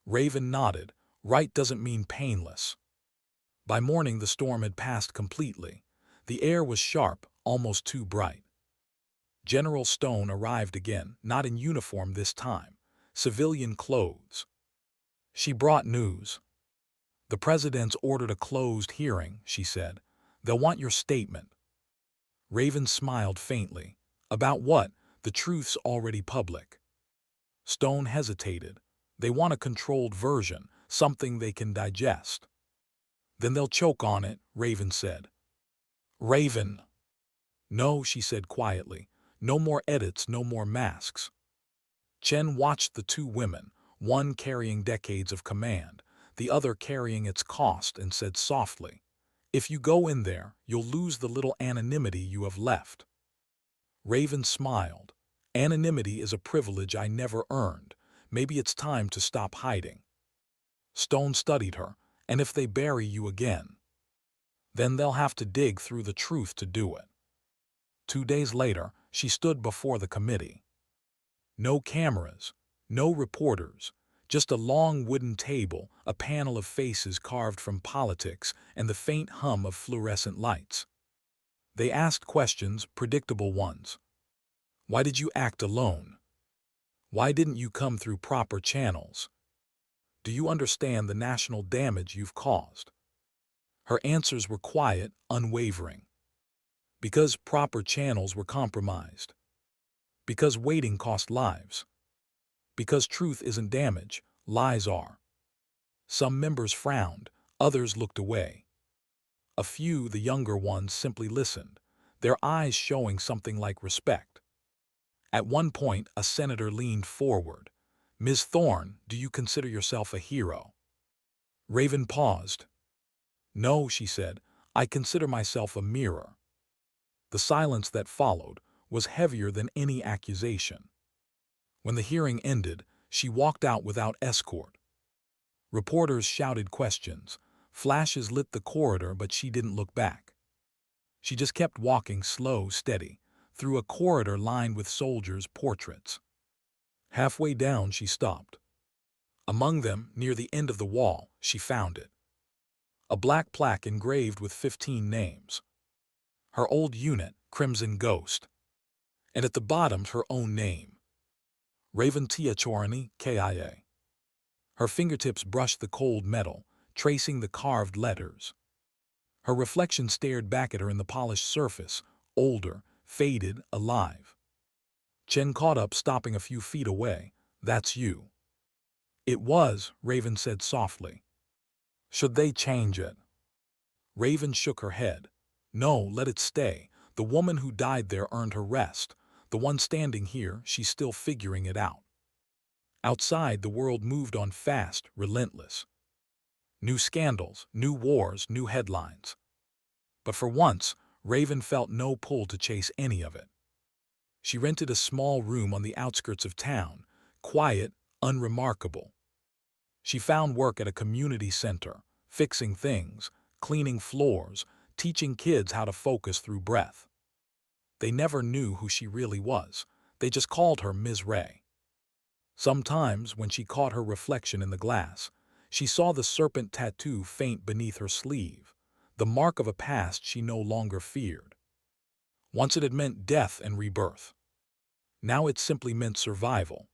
Raven nodded. Right doesn't mean painless. By morning the storm had passed completely. The air was sharp, almost too bright. General Stone arrived again, not in uniform this time, civilian clothes. She brought news. The president's ordered a closed hearing, she said. They'll want your statement. Raven smiled faintly. About what? The truth's already public. Stone hesitated. They want a controlled version, something they can digest. Then they'll choke on it, Raven said. Raven. No, she said quietly. No more edits, no more masks. Chen watched the two women, one carrying decades of command, the other carrying its cost, and said softly, if you go in there, you'll lose the little anonymity you have left. Raven smiled. Anonymity is a privilege I never earned. Maybe it's time to stop hiding. Stone studied her. And if they bury you again, then they'll have to dig through the truth to do it. 2 days later, she stood before the committee. No cameras, no reporters, just a long wooden table, a panel of faces carved from politics, and the faint hum of fluorescent lights. They asked questions, predictable ones. Why did you act alone? Why didn't you come through proper channels? Do you understand the national damage you've caused? Her answers were quiet, unwavering. Because proper channels were compromised. Because waiting cost lives. Because truth isn't damage, lies are. Some members frowned, others looked away. A few, the younger ones, simply listened, their eyes showing something like respect. At one point, a senator leaned forward. "Ms. Thorne, do you consider yourself a hero?" Raven paused. "No," she said, "I consider myself a mirror." The silence that followed was heavier than any accusation. When the hearing ended, she walked out without escort. Reporters shouted questions. Flashes lit the corridor, but she didn't look back. She just kept walking, slow, steady, through a corridor lined with soldiers' portraits. Halfway down, she stopped. Among them, near the end of the wall, she found it. A black plaque engraved with 15 names. Her old unit, Crimson Ghost. And at the bottom, her own name. Raven Tiachorani, KIA. Her fingertips brushed the cold metal, tracing the carved letters. Her reflection stared back at her in the polished surface, older, faded, alive. Chen caught up, stopping a few feet away. "That's you." "It was," Raven said softly. "Should they change it?" Raven shook her head. "No, let it stay. The woman who died there earned her rest. The one standing here, she's still figuring it out." Outside, the world moved on fast, relentless. New scandals, new wars, new headlines. But for once, Raven felt no pull to chase any of it. She rented a small room on the outskirts of town, quiet, unremarkable. She found work at a community center, fixing things, cleaning floors, teaching kids how to focus through breath. They never knew who she really was. They just called her Ms. Ray. Sometimes, when she caught her reflection in the glass, she saw the serpent tattoo faint beneath her sleeve, the mark of a past she no longer feared. Once it had meant death and rebirth. Now it simply meant survival.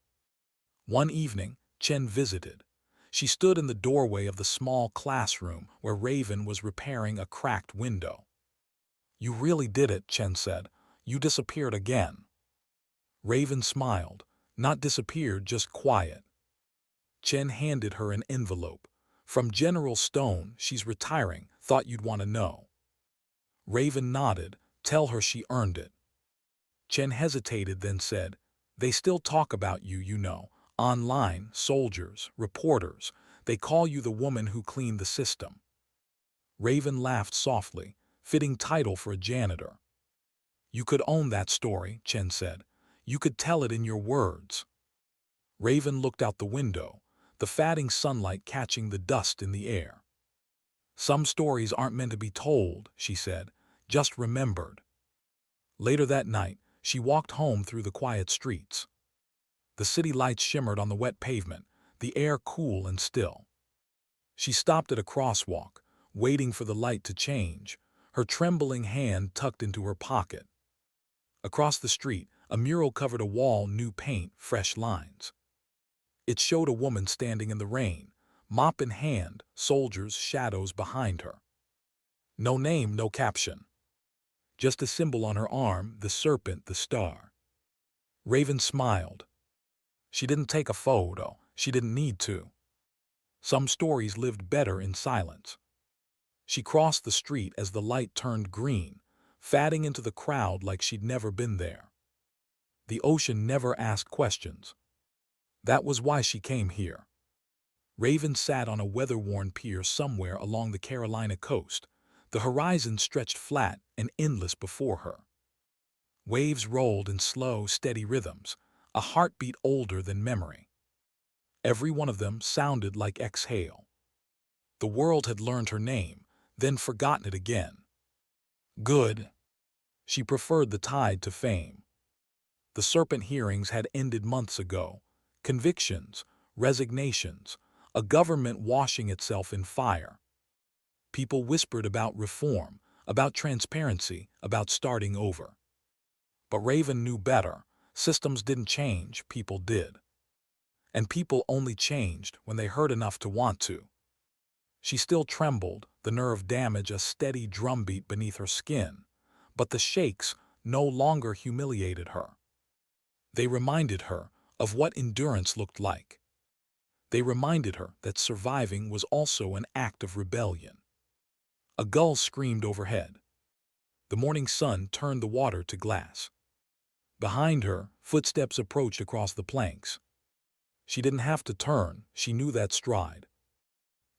One evening, Chen visited. She stood in the doorway of the small classroom where Raven was repairing a cracked window. "You really did it," Chen said. "You disappeared again." Raven smiled. "Not disappeared, just quiet." Chen handed her an envelope. "From General Stone, she's retiring. Thought you'd want to know." Raven nodded. "Tell her she earned it." Chen hesitated, then said, "They still talk about you, you know. Online, soldiers, reporters. They call you the woman who cleaned the system." Raven laughed softly. "Fitting title for a janitor." "You could own that story," Chen said. "You could tell it in your words." Raven looked out the window, the fading sunlight catching the dust in the air. "Some stories aren't meant to be told," she said, "just remembered." Later that night, she walked home through the quiet streets. The city lights shimmered on the wet pavement, the air cool and still. She stopped at a crosswalk, waiting for the light to change, her trembling hand tucked into her pocket. Across the street, a mural covered a wall, new paint, fresh lines. It showed a woman standing in the rain, mop in hand, soldiers' shadows behind her. No name, no caption. Just a symbol on her arm, the serpent, the star. Raven smiled. She didn't take a photo. She didn't need to. Some stories lived better in silence. She crossed the street as the light turned green, fading into the crowd like she'd never been there. The ocean never asked questions. That was why she came here. Raven sat on a weather-worn pier somewhere along the Carolina coast. The horizon stretched flat and endless before her. Waves rolled in slow, steady rhythms, a heartbeat older than memory. Every one of them sounded like exhale. The world had learned her name, then forgotten it again. Good. She preferred the tide to fame. The serpent hearings had ended months ago. Convictions, resignations, a government washing itself in fire. People whispered about reform, about transparency, about starting over. But Raven knew better. Systems didn't change, people did. And people only changed when they heard enough to want to. She still trembled, the nerve damage a steady drumbeat beneath her skin, but the shakes no longer humiliated her. They reminded her of what endurance looked like. They reminded her that surviving was also an act of rebellion. A gull screamed overhead. The morning sun turned the water to glass. Behind her, footsteps approached across the planks. She didn't have to turn, she knew that stride.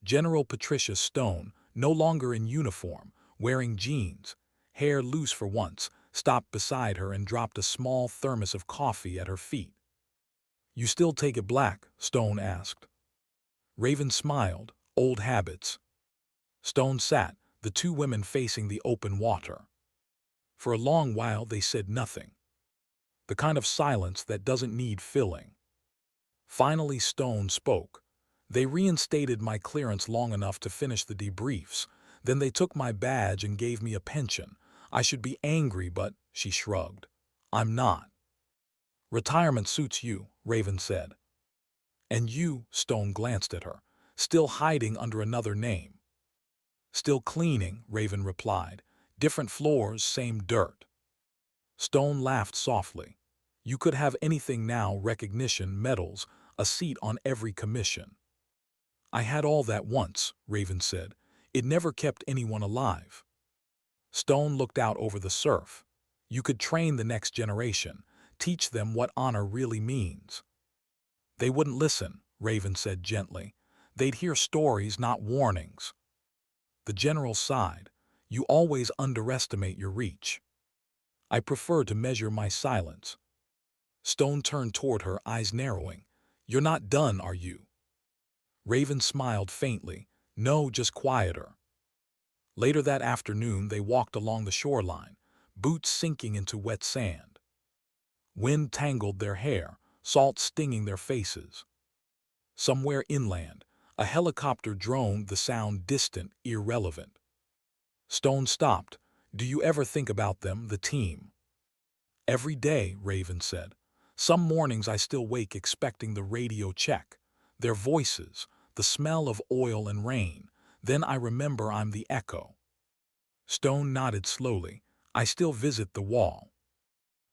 General Patricia Stone, no longer in uniform, wearing jeans, hair loose for once, stopped beside her and dropped a small thermos of coffee at her feet. "You still take it black?" Stone asked. Raven smiled. "Old habits." Stone sat, the two women facing the open water. For a long while they said nothing. The kind of silence that doesn't need filling. Finally Stone spoke. "They reinstated my clearance long enough to finish the debriefs. Then they took my badge and gave me a pension. I should be angry, but," she shrugged, "I'm not." "Retirement suits you," Raven said. "And you," Stone glanced at her, "still hiding under another name." "Still cleaning," Raven replied. "Different floors, same dirt." Stone laughed softly. "You could have anything now, recognition, medals, a seat on every commission." "I had all that once," Raven said. "It never kept anyone alive." Stone looked out over the surf. "You could train the next generation, teach them what honor really means." "They wouldn't listen," Raven said gently. "They'd hear stories, not warnings." The general sighed. "You always underestimate your reach." "I prefer to measure my silence." Stone turned toward her, eyes narrowing. "You're not done, are you?" Raven smiled faintly. "No, just quieter." Later that afternoon they walked along the shoreline, boots sinking into wet sand. Wind tangled their hair, salt stinging their faces. Somewhere inland, a helicopter droned, the sound distant, irrelevant. Stone stopped. "Do you ever think about them, the team?" "Every day," Raven said. "Some mornings I still wake expecting the radio check. Their voices, the smell of oil and rain. Then I remember I'm the echo." Stone nodded slowly. "I still visit the wall."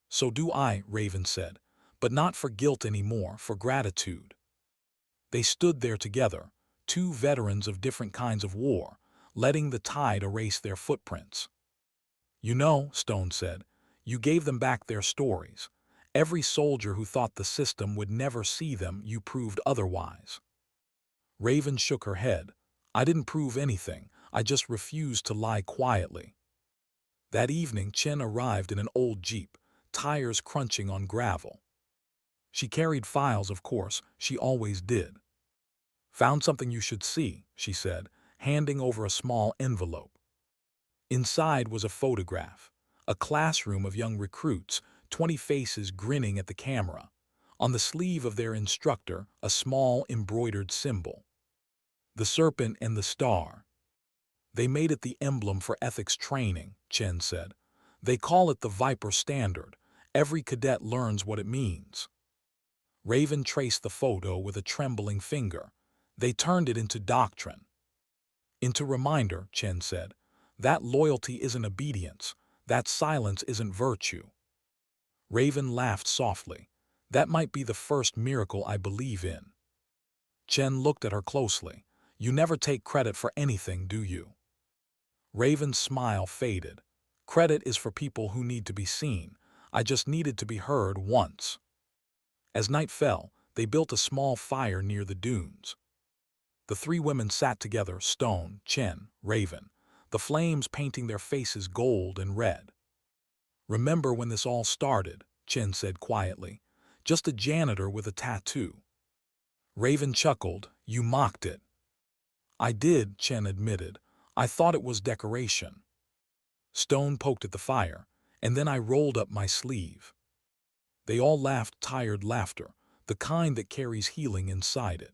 "So do I," Raven said. "But not for guilt anymore, for gratitude." They stood there together, two veterans of different kinds of war, letting the tide erase their footprints. "You know," Stone said, "you gave them back their stories. Every soldier who thought the system would never see them, you proved otherwise." Raven shook her head. "I didn't prove anything. I just refused to lie quietly." That evening Chen arrived in an old jeep, tires crunching on gravel. She carried files, of course, she always did. "Found something you should see," she said, handing over a small envelope. Inside was a photograph, a classroom of young recruits, 20 faces grinning at the camera. On the sleeve of their instructor, a small embroidered symbol. The serpent and the star. "They made it the emblem for ethics training," Chen said. "They call it the Viper Standard. Every cadet learns what it means." Raven traced the photo with a trembling finger. "They turned it into doctrine." "Into reminder," Chen said. "That loyalty isn't obedience. That silence isn't virtue." Raven laughed softly. "That might be the first miracle I believe in." Chen looked at her closely. "You never take credit for anything, do you?" Raven's smile faded. "Credit is for people who need to be seen. I just needed to be heard once." As night fell, they built a small fire near the dunes. The three women sat together, Stone, Chen, Raven, the flames painting their faces gold and red. "Remember when this all started?" Chen said quietly. "Just a janitor with a tattoo." Raven chuckled. "You mocked it." "I did," Chen admitted. "I thought it was decoration." Stone poked at the fire, "And then I rolled up my sleeve." They all laughed tired laughter, the kind that carries healing inside it.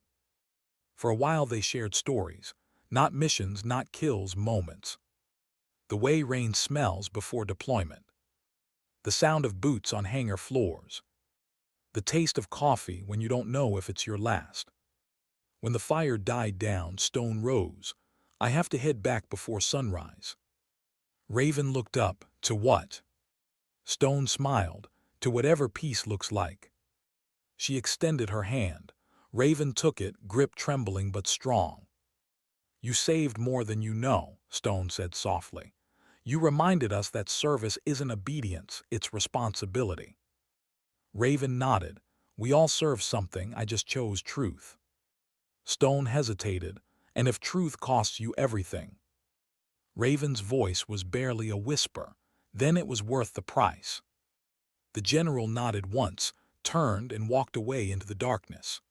For a while they shared stories, not missions, not kills, moments. The way rain smells before deployment. The sound of boots on hangar floors. The taste of coffee when you don't know if it's your last. When the fire died down, Stone rose. "I have to head back before sunrise." Raven looked up. "To what?" Stone smiled. "To whatever peace looks like." She extended her hand. Raven took it, grip trembling but strong. "You saved more than you know," Stone said softly. You reminded us that service isn't obedience, it's responsibility. Raven nodded. We all serve something, I just chose truth. Stone hesitated. And if truth costs you everything? Raven's voice was barely a whisper. Then it was worth the price. The general nodded once, turned and walked away into the darkness.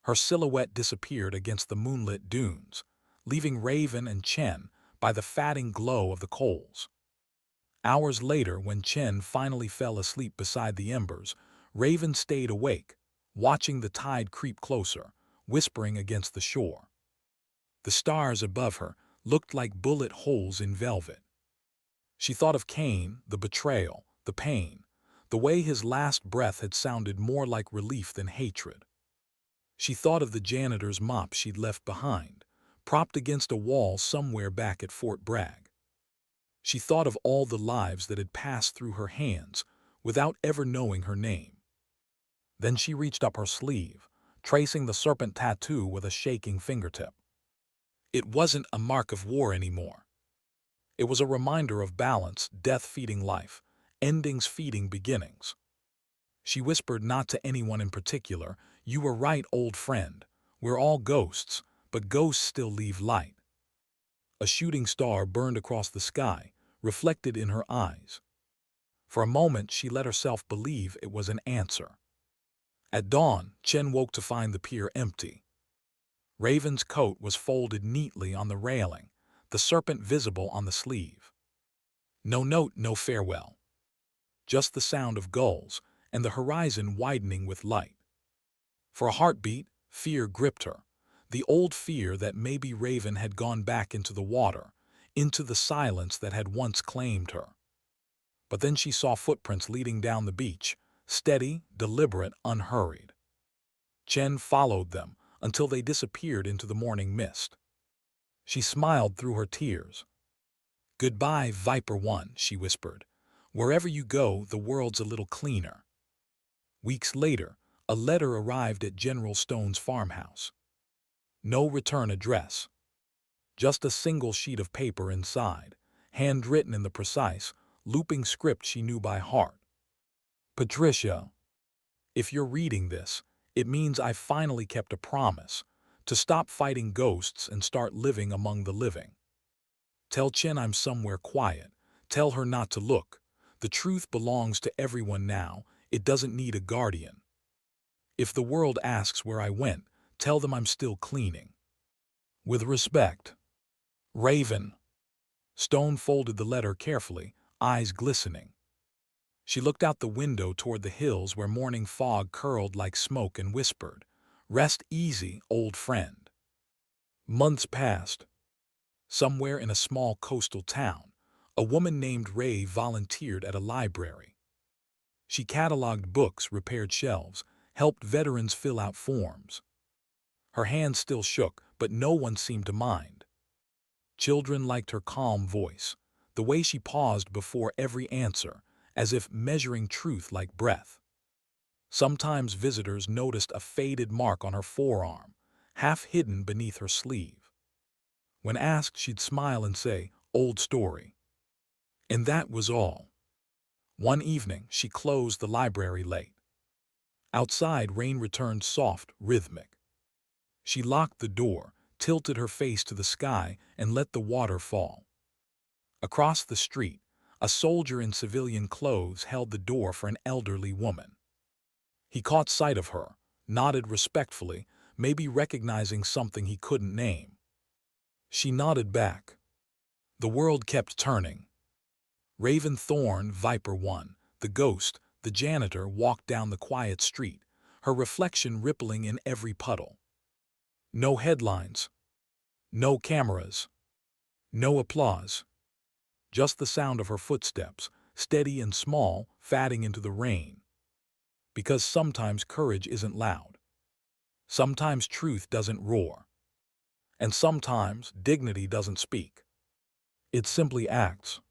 Her silhouette disappeared against the moonlit dunes, leaving Raven and Chen by the fatting glow of the coals. Hours later, when Chen finally fell asleep beside the embers, Raven stayed awake, watching the tide creep closer, whispering against the shore. The stars above her looked like bullet holes in velvet. She thought of Cain, the betrayal, the pain, the way his last breath had sounded more like relief than hatred. She thought of the janitor's mop she'd left behind, propped against a wall somewhere back at Fort Bragg. She thought of all the lives that had passed through her hands without ever knowing her name. Then she reached up her sleeve, tracing the serpent tattoo with a shaking fingertip. It wasn't a mark of war anymore. It was a reminder of balance, death feeding life, endings feeding beginnings. She whispered not to anyone in particular, you were right, old friend. We're all ghosts, but ghosts still leave light. A shooting star burned across the sky, reflected in her eyes. For a moment, she let herself believe it was an answer. At dawn, Chen woke to find the pier empty. Raven's coat was folded neatly on the railing, the serpent visible on the sleeve. No note, no farewell. Just the sound of gulls and the horizon widening with light. For a heartbeat, fear gripped her, the old fear that maybe Raven had gone back into the water, into the silence that had once claimed her. But then she saw footprints leading down the beach, steady, deliberate, unhurried. Chen followed them until they disappeared into the morning mist. She smiled through her tears. Goodbye, Viper One, she whispered. Wherever you go, the world's a little cleaner. Weeks later, a letter arrived at General Stone's farmhouse. No return address. Just a single sheet of paper inside, handwritten in the precise, looping script she knew by heart. Patricia, if you're reading this, it means I've finally kept a promise to stop fighting ghosts and start living among the living. Tell Chen I'm somewhere quiet. Tell her not to look. The truth belongs to everyone now. It doesn't need a guardian. If the world asks where I went, tell them I'm still cleaning. With respect. Raven. Stone folded the letter carefully, eyes glistening. She looked out the window toward the hills where morning fog curled like smoke and whispered, Rest easy, old friend. Months passed. Somewhere in a small coastal town, a woman named Ray volunteered at a library. She cataloged books, repaired shelves, helped veterans fill out forms. Her hands still shook, but no one seemed to mind. Children liked her calm voice, the way she paused before every answer, as if measuring truth like breath. Sometimes visitors noticed a faded mark on her forearm, half hidden beneath her sleeve. When asked, she'd smile and say, Old story. And that was all. One evening, she closed the library late. Outside, rain returned soft, rhythmic. She locked the door, tilted her face to the sky, and let the water fall. Across the street, a soldier in civilian clothes held the door for an elderly woman. He caught sight of her, nodded respectfully, maybe recognizing something he couldn't name. She nodded back. The world kept turning. Raven Thorn, Viper One, the ghost, the janitor, walked down the quiet street, her reflection rippling in every puddle. No headlines. No cameras. No applause. Just the sound of her footsteps, steady and small, fading into the rain. Because sometimes courage isn't loud. Sometimes truth doesn't roar. And sometimes dignity doesn't speak. It simply acts.